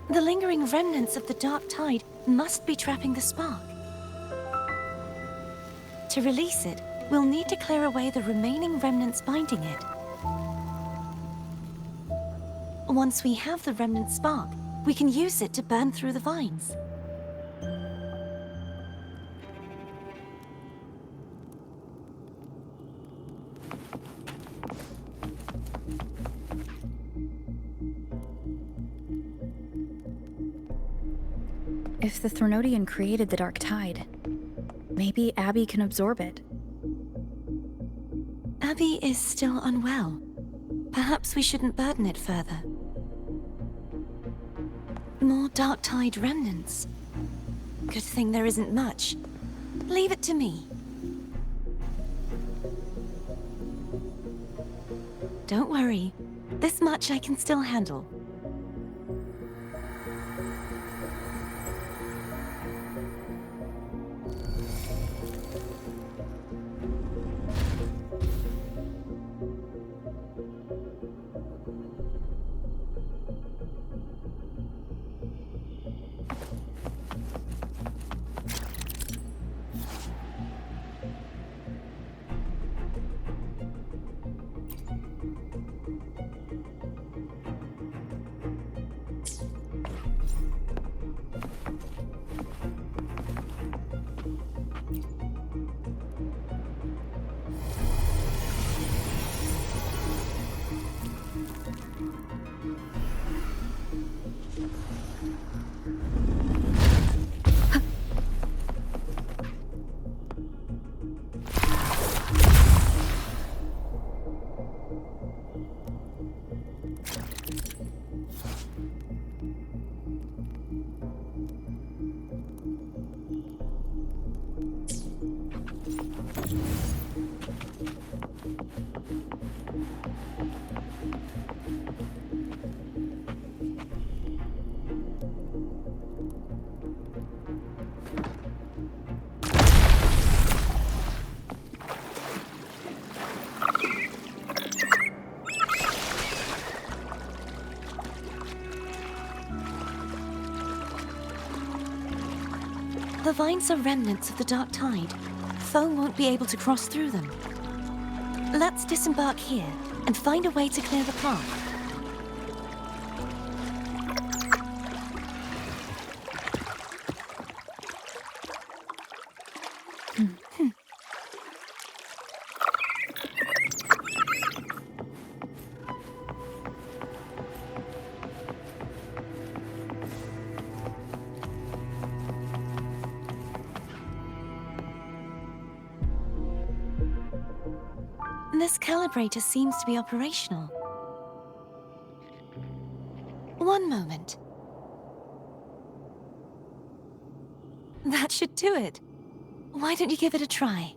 The lingering remnants of the Dark Tide must be trapping the spark. To release it, we'll need to clear away the remaining remnants binding it. Once we have the remnant spark, we can use it to burn through the vines. If the Threnodian created the Dark Tide, maybe Abby can absorb it. Abby is still unwell. Perhaps we shouldn't burden it further. More Dark Tide remnants. Good thing there isn't much. Leave it to me. Don't worry. This much I can still handle. The vines are remnants of the dark tide. Foe won't be able to cross through them. Let's disembark here and find a way to clear the path. This calibrator seems to be operational. One moment. That should do it. Why don't you give it a try?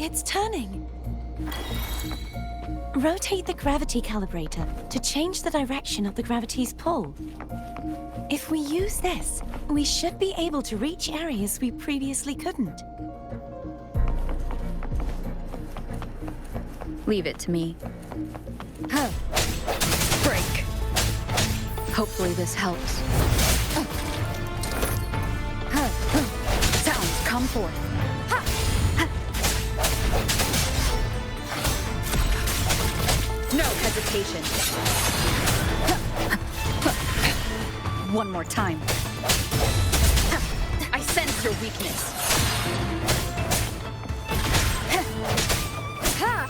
It's turning. Rotate the gravity calibrator to change the direction of the gravity's pull. If we use this, we should be able to reach areas we previously couldn't. Leave it to me. Huh. Break. Hopefully this helps. Sounds come forth. No hesitation. One more time. I sense your weakness.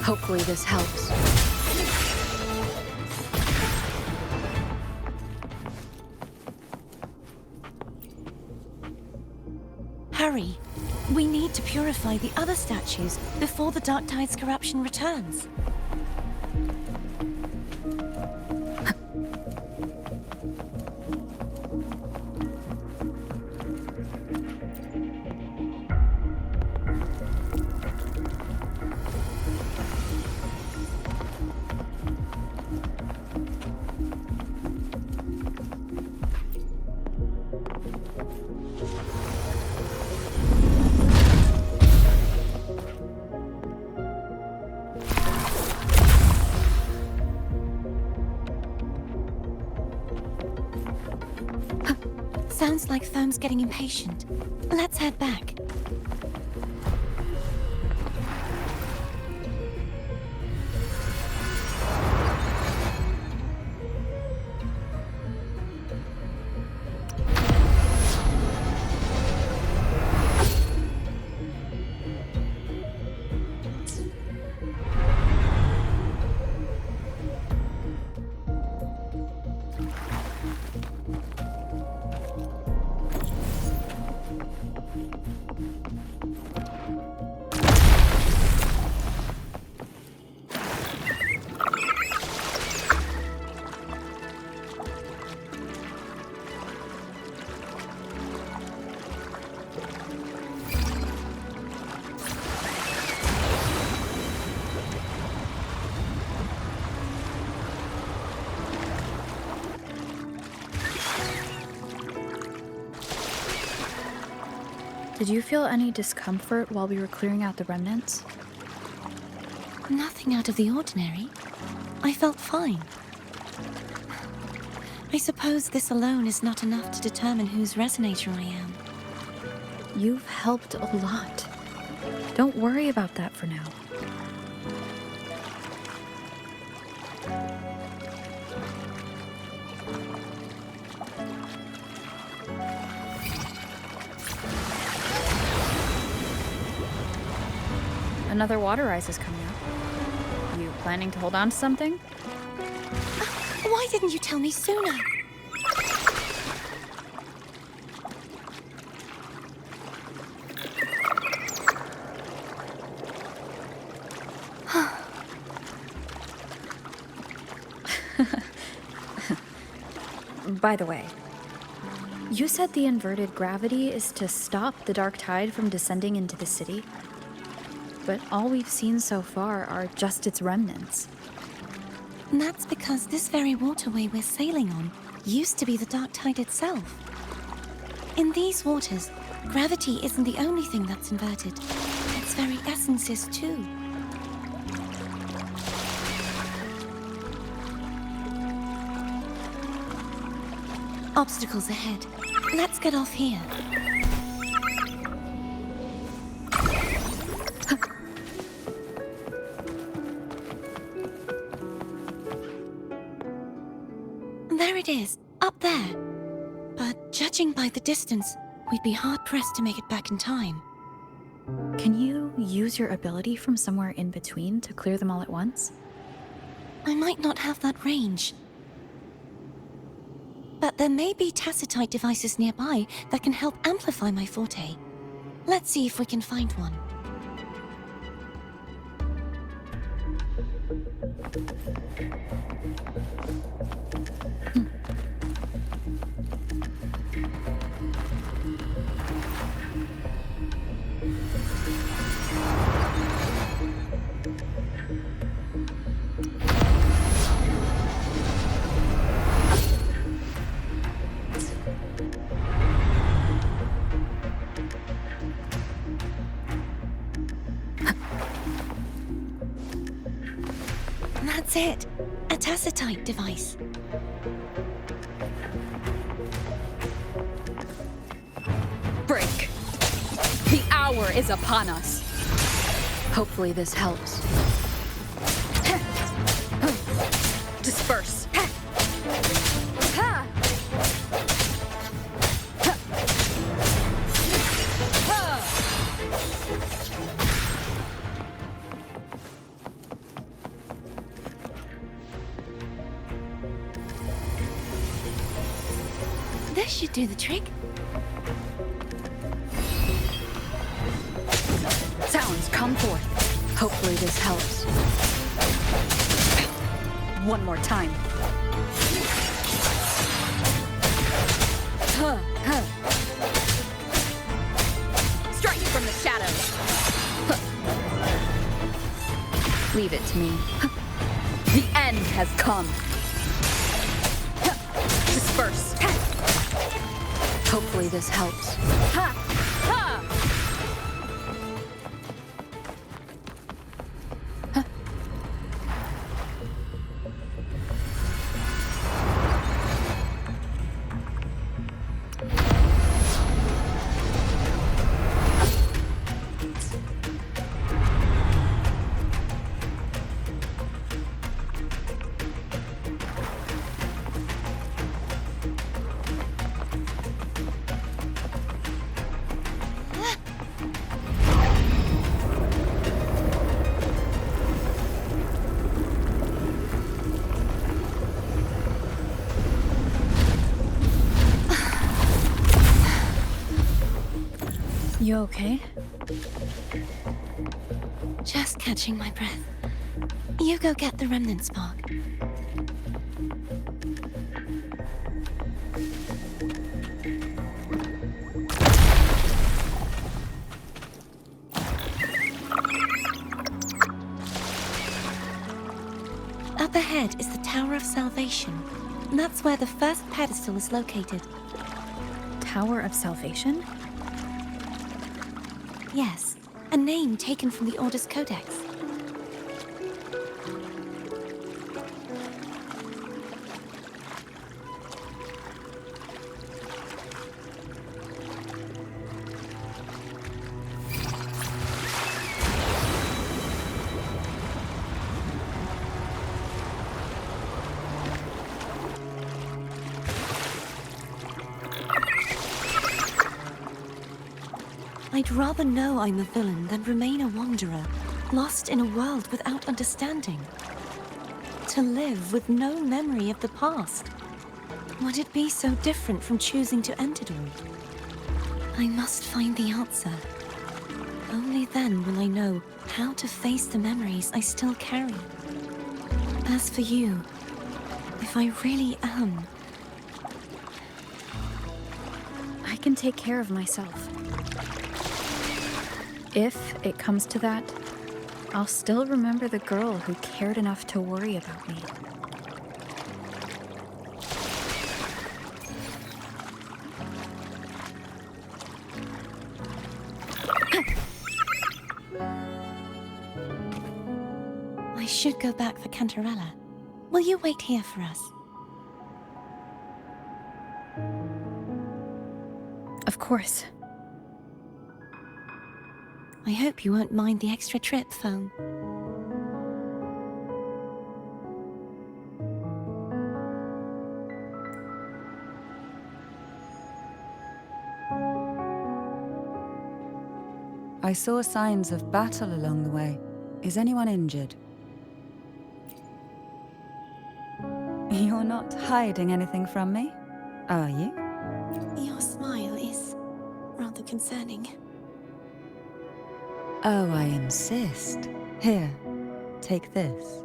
Hopefully this helps. Hurry. We need to purify the other statues before the Dark Tide's corruption returns. Sounds like Foam's getting impatient. Let's head back. Did you feel any discomfort while we were clearing out the remnants? Nothing out of the ordinary. I felt fine. I suppose this alone is not enough to determine whose resonator I am. You've helped a lot. Don't worry about that for now. Another water ice is coming up. You planning to hold on to something? Why didn't you tell me sooner? By the way, you said the inverted gravity is to stop the dark tide from descending into the city. But all we've seen so far are just its remnants. And that's because this very waterway we're sailing on used to be the dark tide itself. In these waters, gravity isn't the only thing that's inverted. Its very essence is too. Obstacles ahead. Let's get off here. There it is, up there. But judging by the distance, we'd be hard-pressed to make it back in time. Can you use your ability from somewhere in between to clear them all at once? I might not have that range. But there may be tacitite devices nearby that can help amplify my forte. Let's see if we can find one. That's it. A tacitite device. Break! The hour is upon us! Hopefully this helps. Disperse! This should do the trick. Sounds, come forth. Hopefully this helps. One more time. Strike from the shadows. Leave it to me. The end has come. Disperse. Hopefully this helps. Ha! Ha! You okay? Just catching my breath. You go get the remnant spark. Up ahead is the Tower of Salvation. That's where the first pedestal is located. Tower of Salvation? Yes, a name taken from the Order's Codex. I'd rather know I'm a villain than remain a wanderer. lost in a world without understanding. To live with no memory of the past. Would it be so different from choosing to end it all? I must find the answer. Only then will I know how to face the memories I still carry. As for you, if I really am... I can take care of myself. If it comes to that, I'll still remember the girl who cared enough to worry about me. I should go back for Cantarella. Will you wait here for us? Of course. I hope you won't mind the extra trip, Phone. I saw signs of battle along the way. Is anyone injured? You're not hiding anything from me, are you? Your smile is rather concerning. Oh, I insist. Here, take this.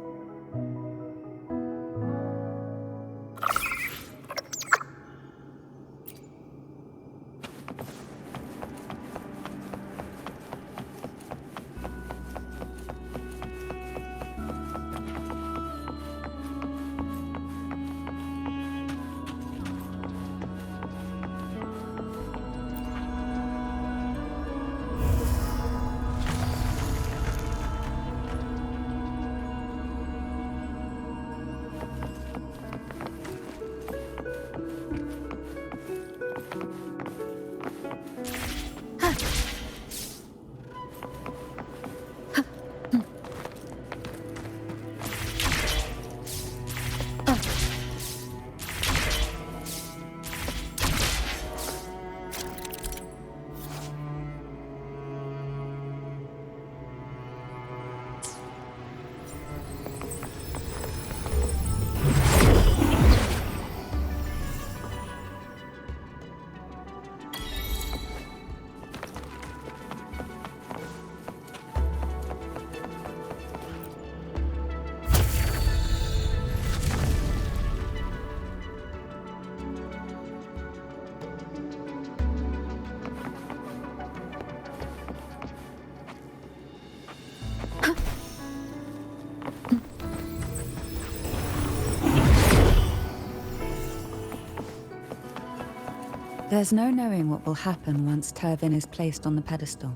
There's no knowing what will happen once Tervin is placed on the pedestal.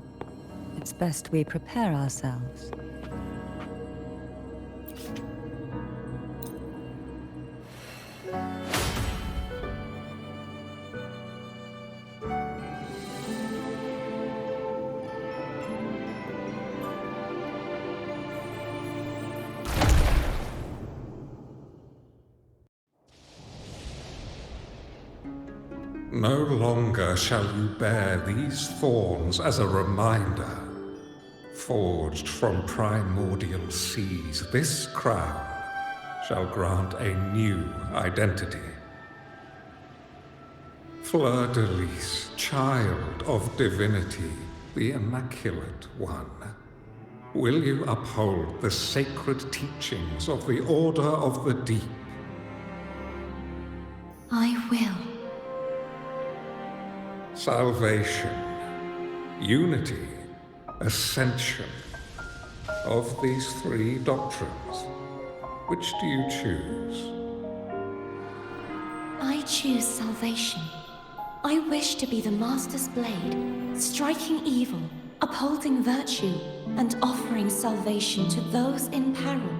It's best we prepare ourselves. No longer shall you bear these thorns as a reminder. Forged from primordial seas, this crown shall grant a new identity. Fleur-de-Lis, child of divinity, the Immaculate One, will you uphold the sacred teachings of the Order of the Deep? I will. Salvation, unity, ascension. Of these three doctrines, which do you choose? I choose salvation. I wish to be the Master's blade, striking evil, upholding virtue, and offering salvation to those in peril.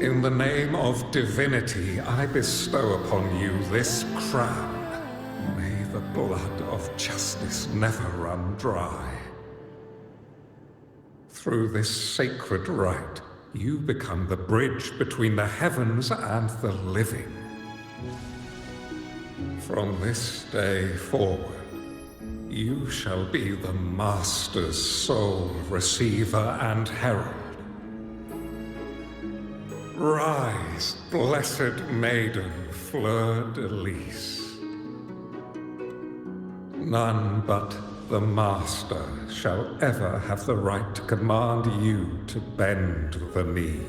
In the name of divinity, I bestow upon you this crown. May the blood of justice never run dry. Through this sacred rite, you become the bridge between the heavens and the living. From this day forward, You shall be the Master's sole receiver and herald. Rise, blessed maiden, fleur-de-lis. None but the Master shall ever have the right to command you to bend the knee.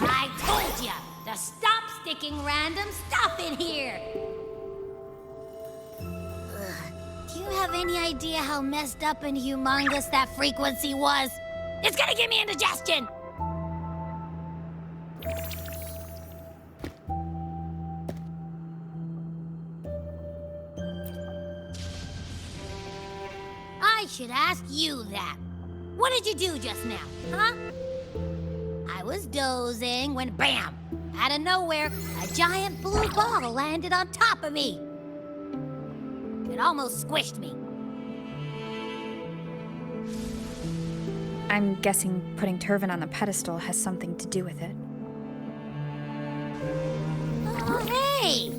I told you to stop sticking random stuff in here! Do you have any idea how messed up and humongous that frequency was? It's gonna give me indigestion! I should ask you that. What did you do just now, huh? I was dozing when bam! Out of nowhere, a giant blue ball landed on top of me. It almost squished me. I'm guessing putting Turvin on the pedestal has something to do with it. Oh, hey!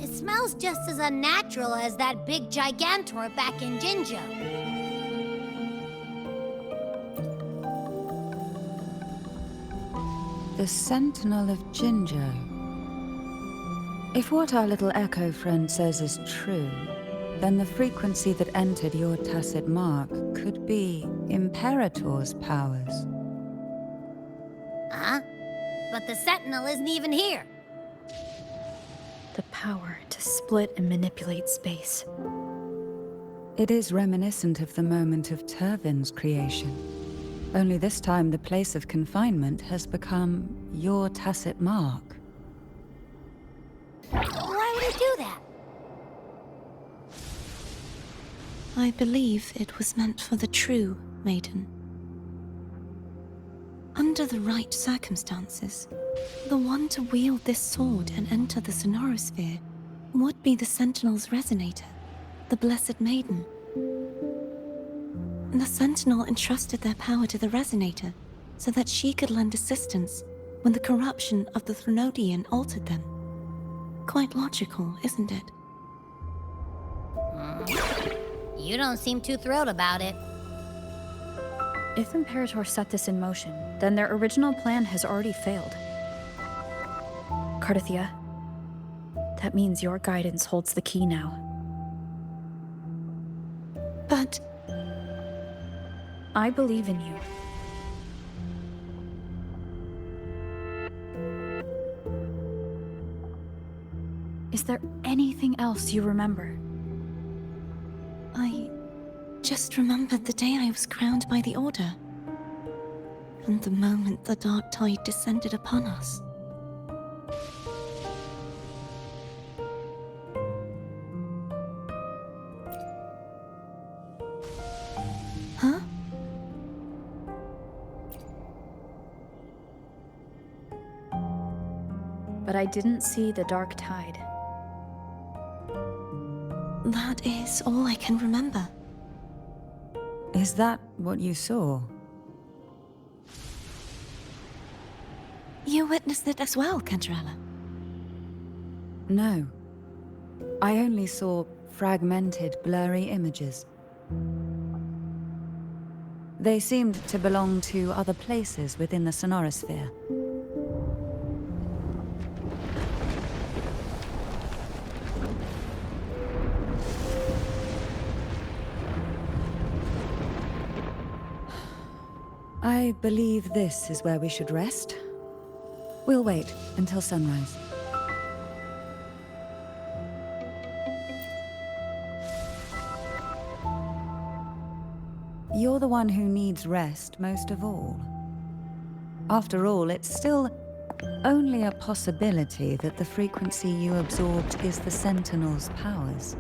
It smells just as unnatural as that big gigantor back in Jinjo. The Sentinel of Jinjo. If what our little echo friend says is true, then the frequency that entered your tacit mark could be Imperator's powers. Huh? But the Sentinel isn't even here. The power to split and manipulate space. It is reminiscent of the moment of Turvin's creation. Only this time the place of confinement has become your tacit mark. Why would it do that? I believe it was meant for the true Maiden. Under the right circumstances, the one to wield this sword and enter the Sonorosphere would be the Sentinel's resonator, the Blessed Maiden. The Sentinel entrusted their power to the resonator so that she could lend assistance when the corruption of the Threnodian altered them. Quite logical, isn't it? You don't seem too thrilled about it. If Imperator set this in motion, then their original plan has already failed. Cardathia, that means your guidance holds the key now. But I believe in you. Is there anything else you remember? I just remembered the day I was crowned by the Order, and the moment the dark tide descended upon us. Huh? But I didn't see the dark tide. That is all I can remember. Is that what you saw? You witnessed it as well, Cantarella. No. I only saw fragmented, blurry images. They seemed to belong to other places within the Sonorosphere. I believe this is where we should rest. We'll wait until sunrise. You're the one who needs rest most of all. After all, it's still only a possibility that the frequency you absorbed is the Sentinel's powers.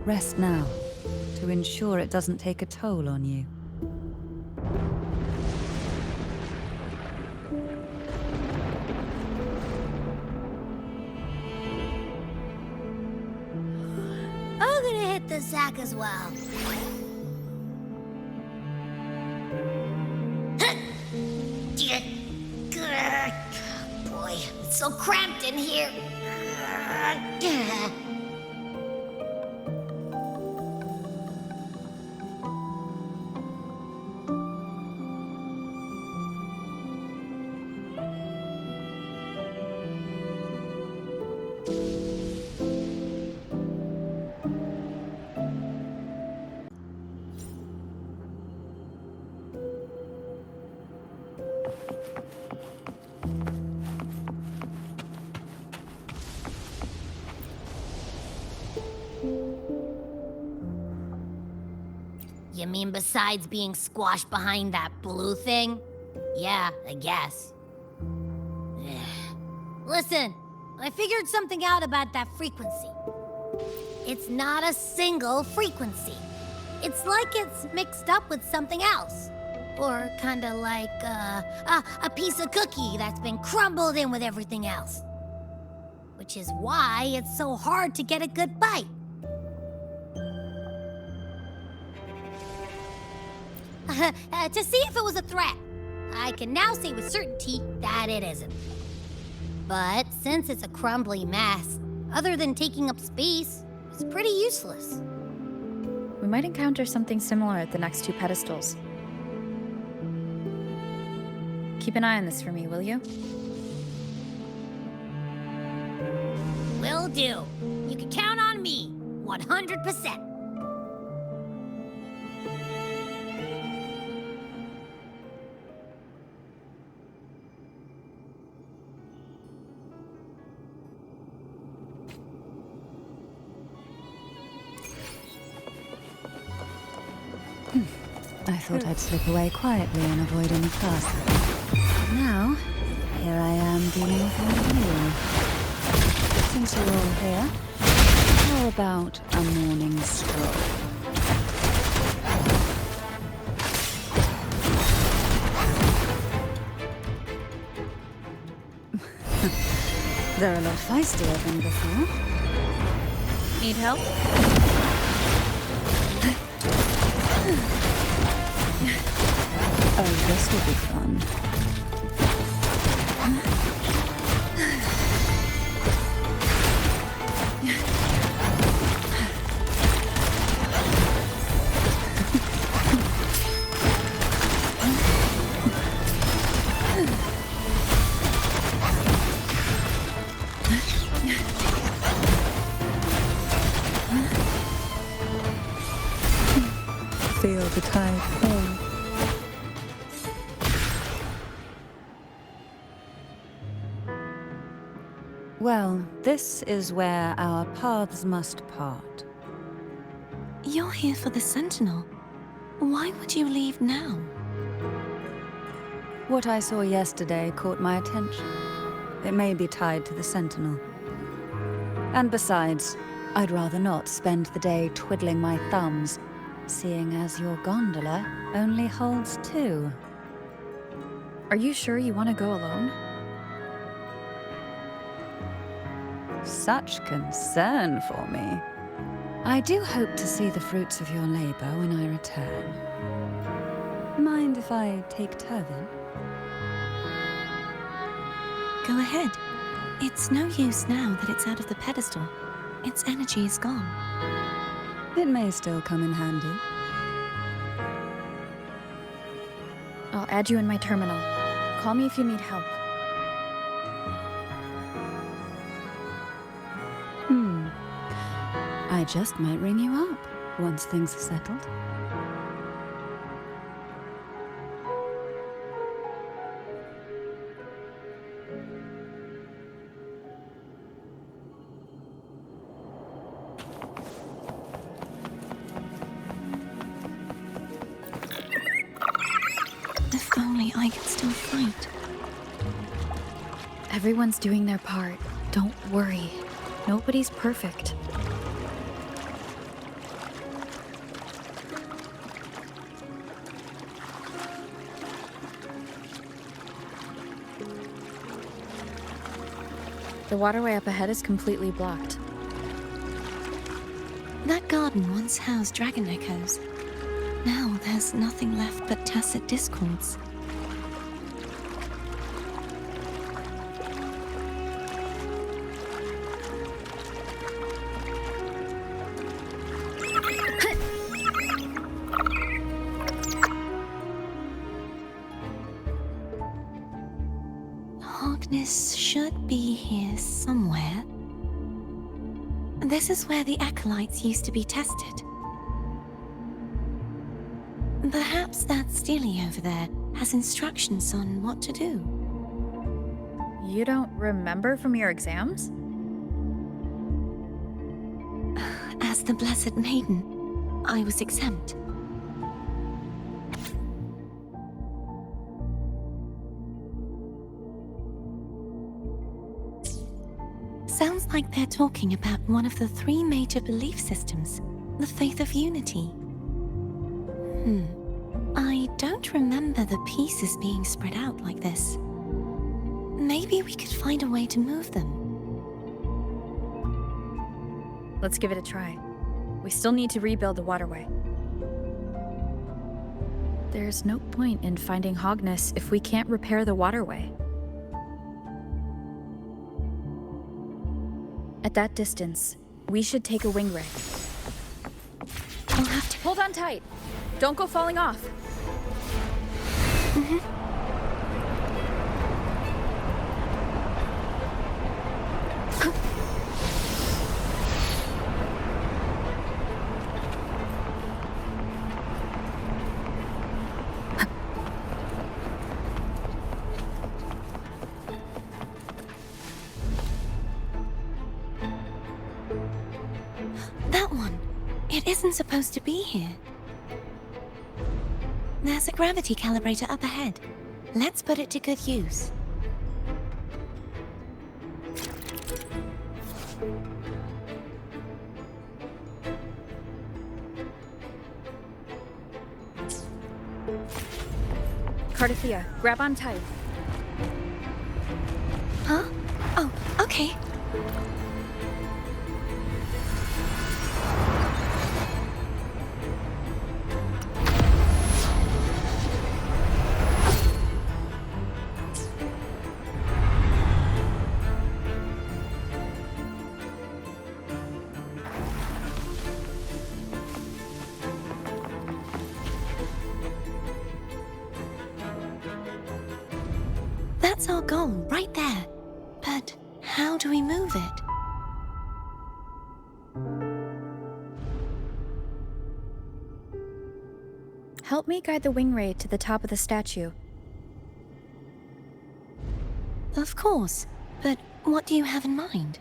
Rest now, to ensure it doesn't take a toll on you. I'm gonna hit the sack as well. Boy, it's so cramped in here. You mean besides being squashed behind that blue thing? Yeah, I guess. Listen, I figured something out about that frequency. It's not a single frequency. It's like it's mixed up with something else. Or kinda like a piece of cookie that's been crumbled in with everything else. Which is why it's so hard to get a good bite. To see if it was a threat. I can now say with certainty that it isn't. But since it's a crumbly mess, other than taking up space, it's pretty useless. We might encounter something similar at the next two pedestals. Keep an eye on this for me, will you? Will do. You can count on me, 100%. I thought I'd slip away quietly and avoid any class. Now, here I am dealing with all of you. Since you're all here, how about a morning stroll? They're a lot feistier than before. Need help? Oh, this will be fun. Feel the tide pull. Well, this is where our paths must part. You're here for the Sentinel. Why would you leave now? What I saw yesterday caught my attention. It may be tied to the Sentinel. And besides, I'd rather not spend the day twiddling my thumbs, seeing as your gondola only holds 2. Are you sure you want to go alone? Such concern for me. I do hope to see the fruits of your labor when I return. Mind if I take Turvin? Go ahead. It's no use now that it's out of the pedestal. Its energy is gone. It may still come in handy. I'll add you in my terminal. Call me if you need help. I just might ring you up once things are settled. If only I could still fight. Everyone's doing their part. Don't worry. Nobody's perfect. The waterway up ahead is completely blocked. That garden once housed dragon echoes. Now there's nothing left but tacit discords. Hogness should be here somewhere. This is where the acolytes used to be tested. Perhaps that Steely over there has instructions on what to do. You don't remember from your exams? As the Blessed Maiden, I was exempt. Sounds like they're talking about one of the 3 major belief systems, the faith of unity. I don't remember the pieces being spread out like this. Maybe we could find a way to move them. Let's give it a try. We still need to rebuild the waterway. There's no point in finding Hogness if we can't repair the waterway. At that distance, we should take a wing ray. I'll have to... Hold on tight! Don't go falling off! That one. It isn't supposed to be here. There's a gravity calibrator up ahead. Let's put it to good use. Cardathea, grab on tight. Huh? Oh, okay. That's our goal, right there. But how do we move it? Help me guide the wing ray to the top of the statue. Of course, but what do you have in mind?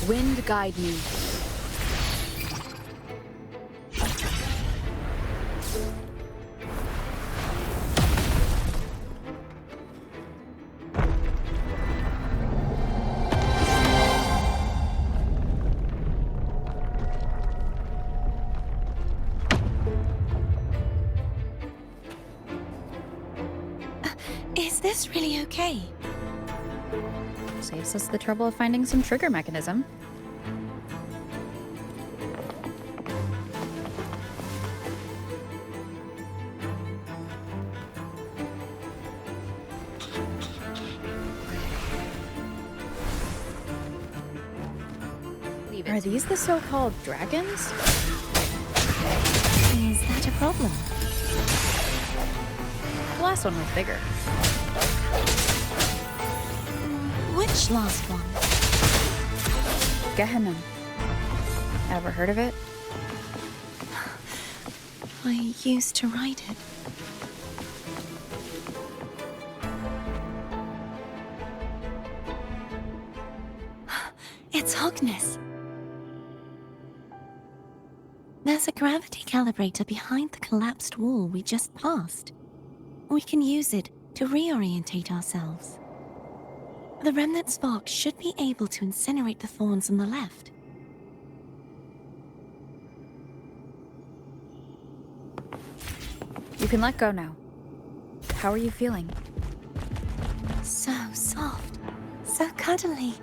Wind guide me. Is this really okay? Saves us the trouble of finding some trigger mechanism. Are these the so-called dragons? Is that a problem? The last one was bigger. Which last one? Gehenna. Ever heard of it? I used to ride it. It's Hogness. There's a gravity calibrator behind the collapsed wall we just passed. We can use it to reorientate ourselves. The remnant spark should be able to incinerate the thorns on the left. You can let go now. How are you feeling? So soft. So cuddly.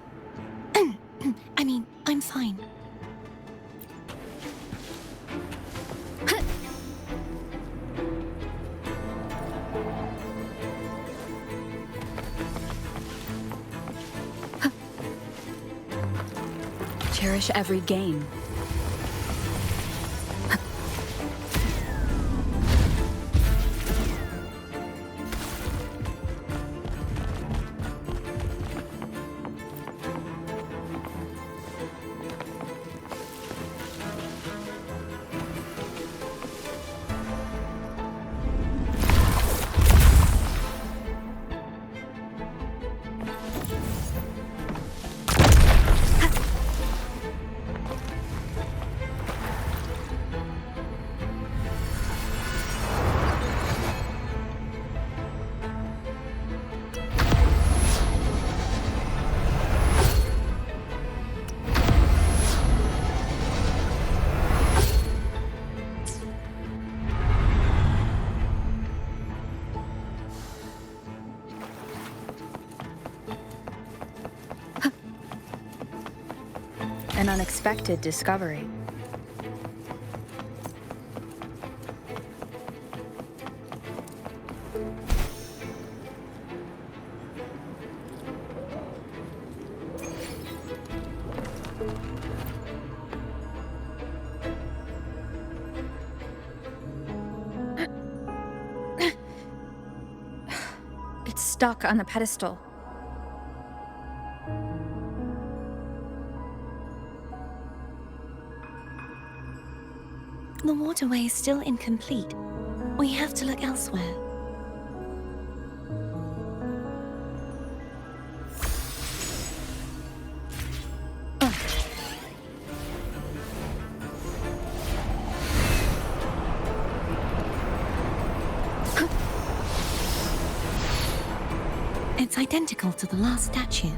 I mean, I'm fine. Cherish every gain. An unexpected discovery. It's stuck on the pedestal. The waterway is still incomplete. We have to look elsewhere. It's identical to the last statue.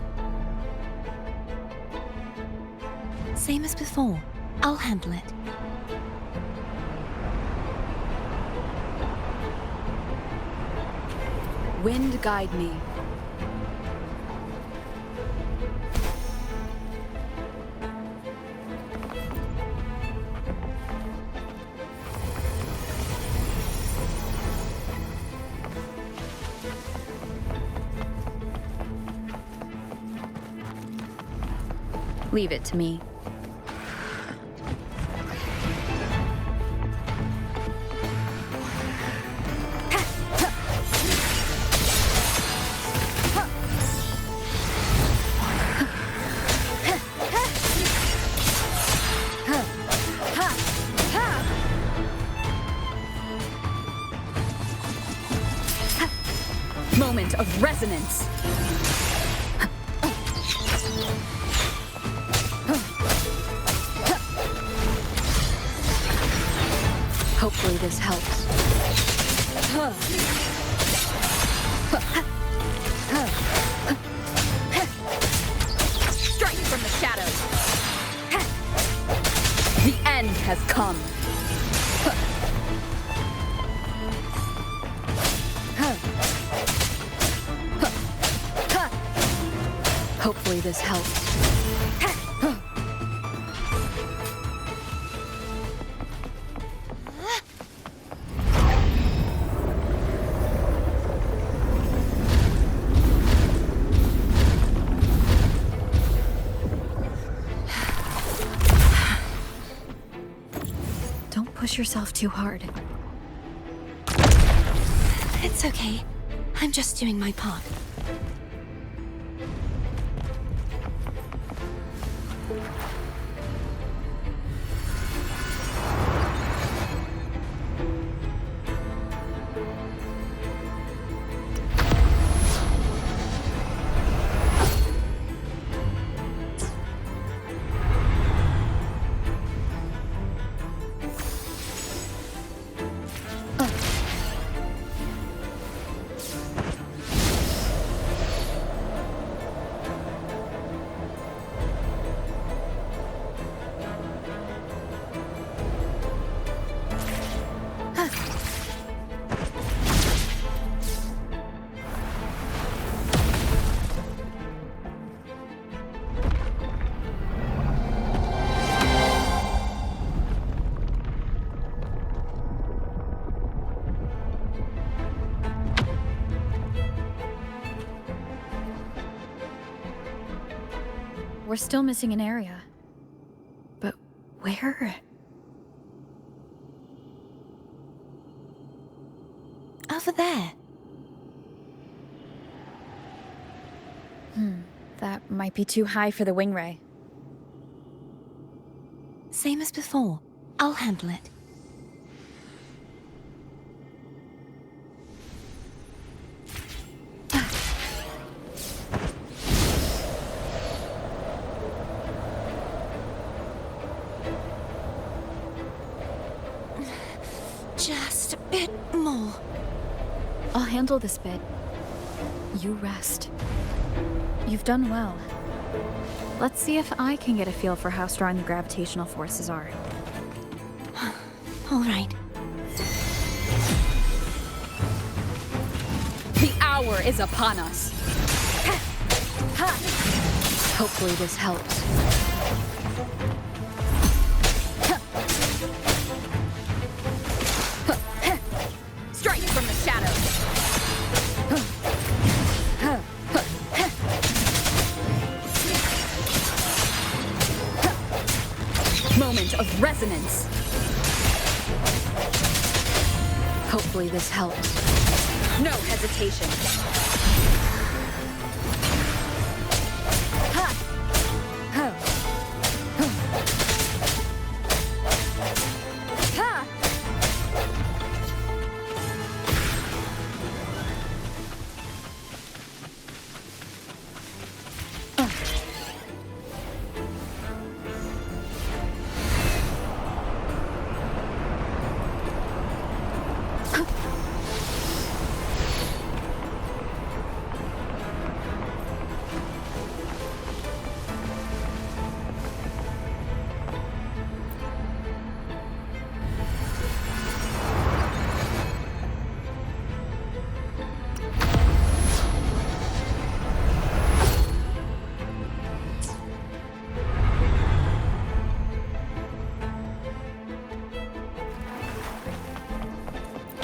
Same as before. I'll handle it. Wind guide me. Leave it to me. Moment of resonance. Hopefully this helps. Strike from the shadows. The end has come. Hopefully this helps. Don't push yourself too hard. It's okay. I'm just doing my part. we're still missing an area. But where? Over there. That might be too high for the wing ray. Same as before. I'll handle it. Just a bit more. I'll handle this bit. You rest. You've done well. Let's see if I can get a feel for how strong the gravitational forces are. All right. The hour is upon us. Hopefully this helps. Strike from the shadows. Moment of resonance. Hopefully this helps. No hesitation.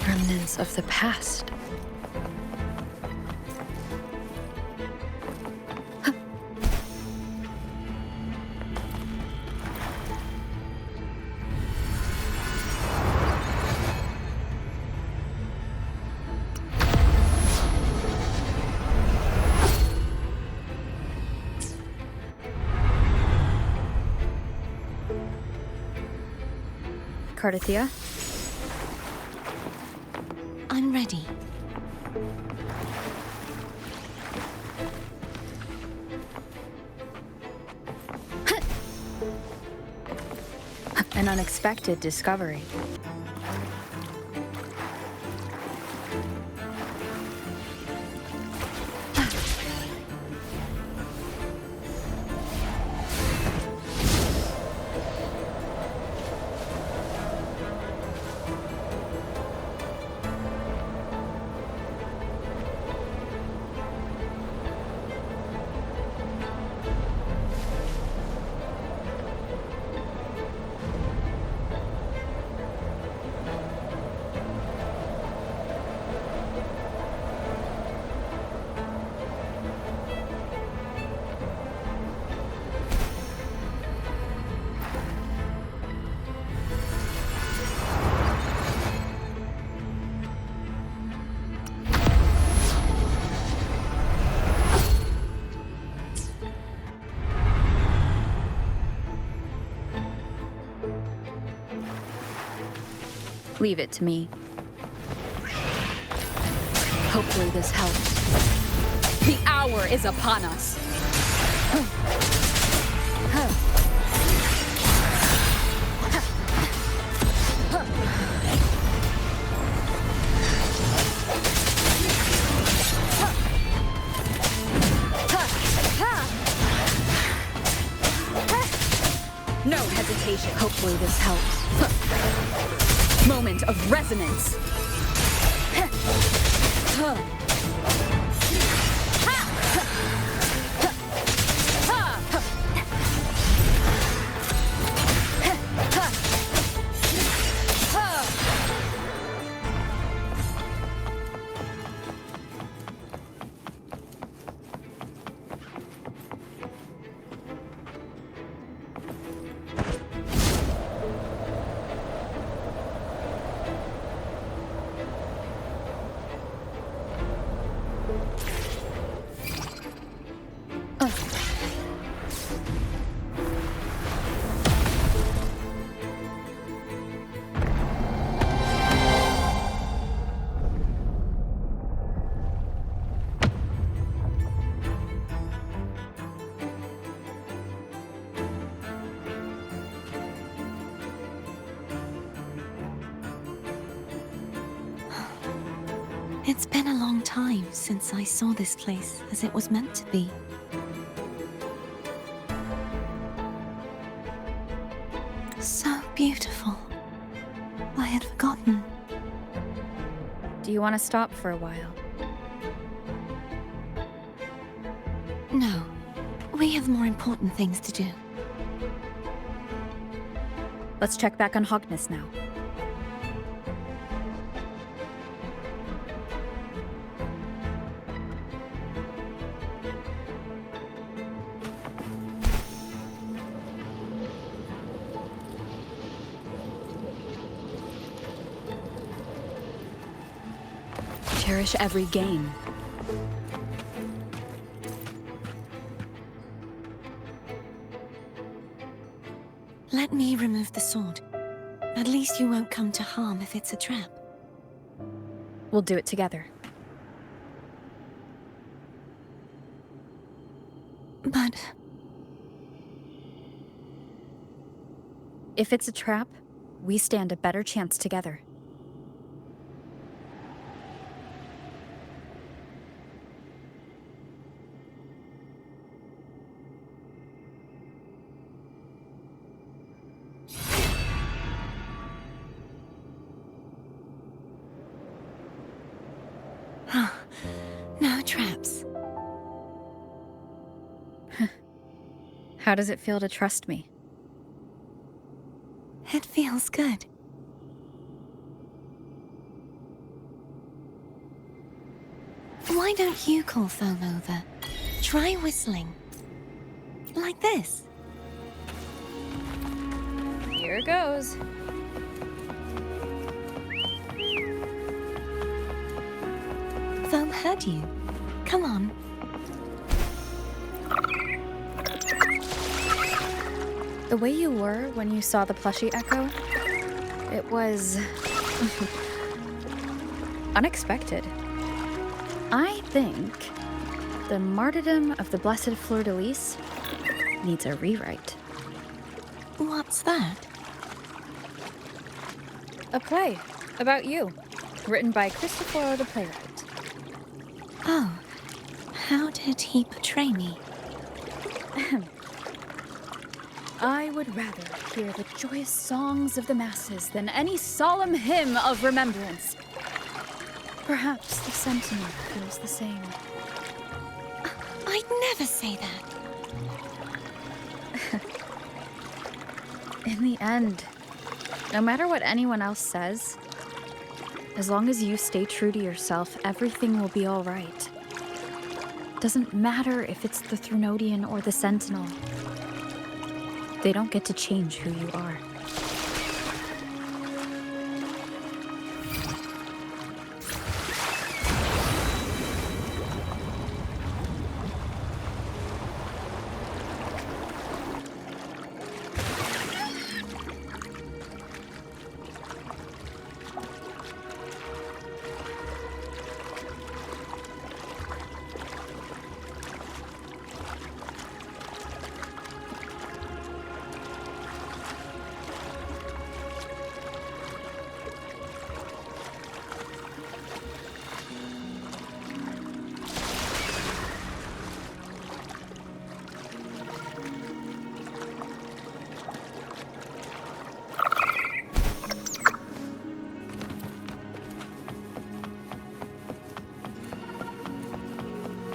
Remnants of the past. Cardithia? I'm ready. An unexpected discovery. Leave it to me. Hopefully this helps. The hour is upon us. No hesitation. Hopefully this helps. Moment of resonance. It's been a long time since I saw this place as it was meant to be. So beautiful. I had forgotten. Do you want to stop for a while? No. We have more important things to do. Let's check back on Hogness now. Cherish every gain. Let me remove the sword. At least you won't come to harm if it's a trap. We'll do it together. But if it's a trap, we stand a better chance together. no traps. How does it feel to trust me? It feels good. Why don't you call Foam over? Try whistling. Like this. Here goes. Foam heard you. Come on. The way you were when you saw the plushie echo, it was unexpected. I think the martyrdom of the Blessed Fleur-de-Lis needs a rewrite. What's that? A play about you, written by Christopher the playwright. Oh, how did he portray me? I would rather hear the joyous songs of the masses than any solemn hymn of remembrance. Perhaps the Sentinel feels the same. I'd never say that. In the end, no matter what anyone else says, as long as you stay true to yourself, everything will be all right. Doesn't matter if it's the Threnodian or the Sentinel. They don't get to change who you are.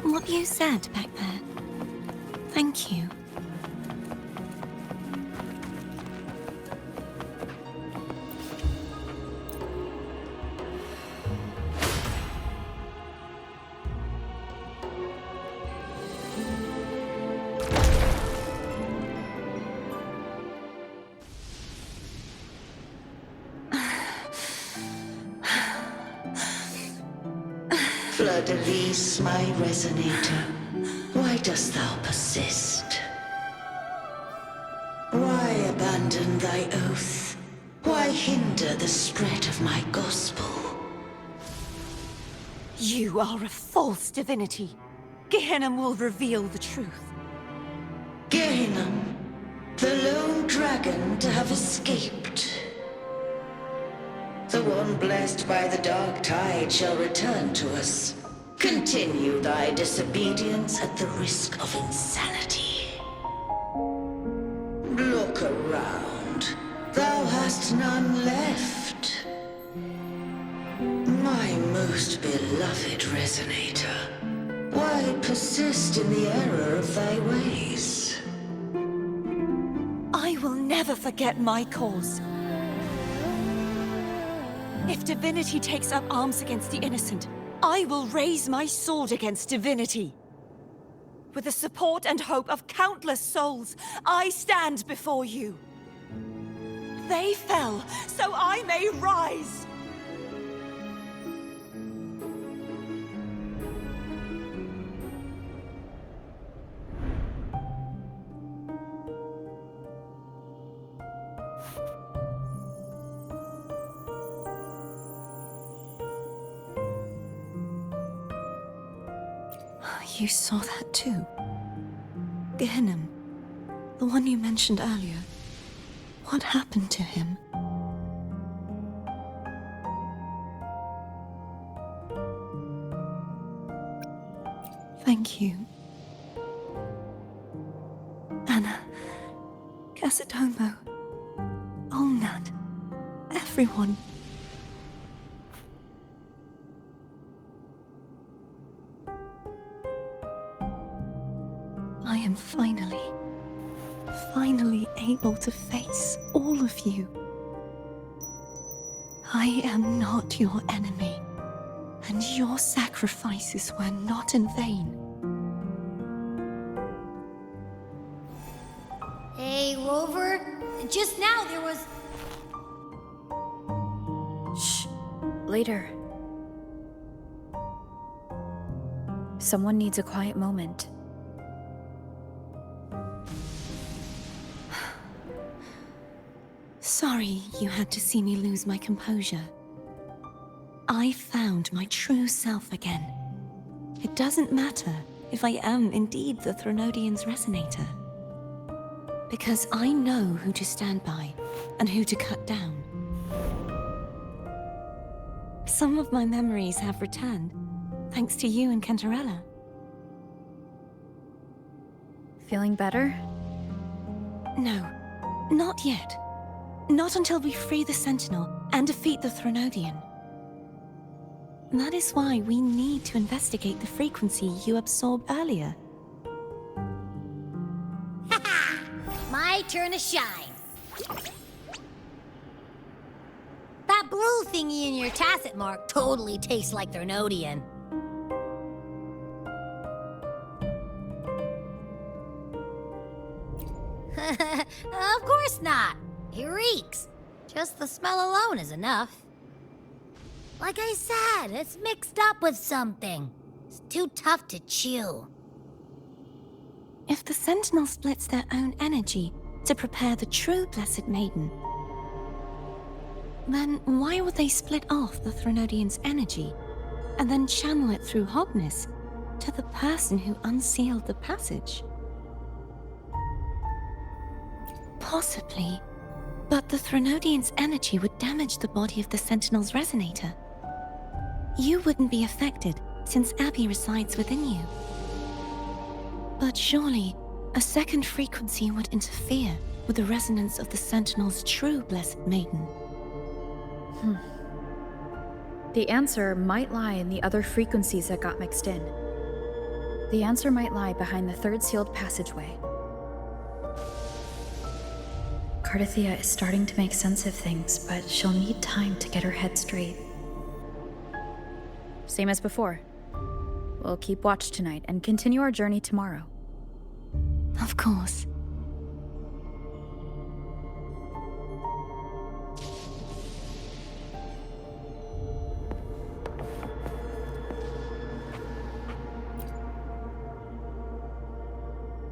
What you said back there. Thank you. Fleur-de-Lis, my resonator, why dost thou persist? Why abandon thy oath? Why hinder the spread of my gospel? You are a false divinity. Gehenna will reveal the truth. Gehenna, the lone dragon to have escaped. The one blessed by the dark tide shall return to us. Continue thy disobedience at the risk of insanity. Look around. Thou hast none left. My most beloved Resonator, why persist in the error of thy ways? I will never forget my cause. If divinity takes up arms against the innocent, I will raise my sword against divinity. With the support and hope of countless souls, I stand before you. They fell, so I may rise! You saw that too? Gehenna, the one you mentioned earlier. What happened to him? Thank you. Anna, Casatomo, Olnat, everyone. I am finally able to face all of you. I am not your enemy, and your sacrifices were not in vain. Hey, Rover. Just now there was... Shh. Later. Someone needs a quiet moment. Sorry you had to see me lose my composure. I found my true self again. It doesn't matter if I am indeed the Threnodian's Resonator. Because I know who to stand by and who to cut down. Some of my memories have returned, thanks to you and Cantarella. Feeling better? No, not yet. Not until we free the Sentinel and defeat the Threnodian. That is why we need to investigate the frequency you absorbed earlier. My turn to shine. That blue thingy in your tacit mark totally tastes like Threnodian. Of course not. It reeks. Just the smell alone is enough. Like I said, it's mixed up with something. It's too tough to chew. If the Sentinel splits their own energy to prepare the true Blessed Maiden, then why would they split off the Threnodian's energy and then channel it through Hogness to the person who unsealed the passage? Possibly, but the Threnodian's energy would damage the body of the Sentinel's Resonator. You wouldn't be affected, since Abby resides within you. But surely, a second frequency would interfere with the resonance of the Sentinel's true Blessed Maiden. The answer might lie in the other frequencies that got mixed in. The answer might lie behind the third sealed passageway. Cardathia is starting to make sense of things, but she'll need time to get her head straight. Same as before. We'll keep watch tonight and continue our journey tomorrow. Of course.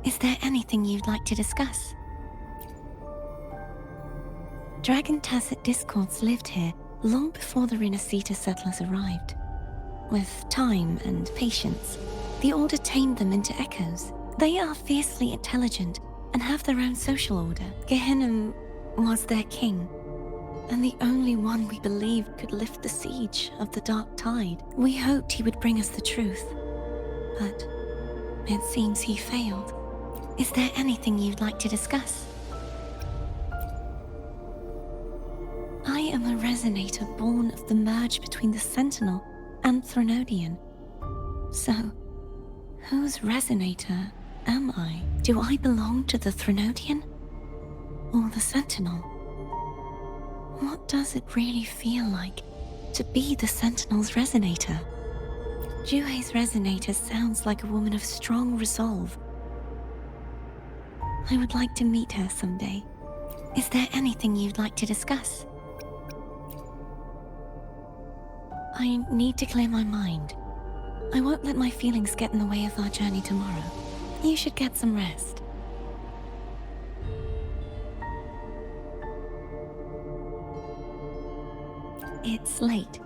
Is there anything you'd like to discuss? Dragon Tacet Discords lived here long before the Renacita settlers arrived. With time and patience, the Order tamed them into echoes. They are fiercely intelligent and have their own social order. Gehenna was their king. and the only one we believed could lift the siege of the Dark Tide. We hoped he would bring us the truth, but it seems he failed. Is there anything you'd like to discuss? I am a resonator born of the merge between the Sentinel and Threnodian. So, whose resonator am I? Do I belong to the Threnodian? Or the Sentinel? What does it really feel like to be the Sentinel's resonator? Juhe's resonator sounds like a woman of strong resolve. I would like to meet her someday. Is there anything you'd like to discuss? I need to clear my mind. I won't let my feelings get in the way of our journey tomorrow. You should get some rest. It's late.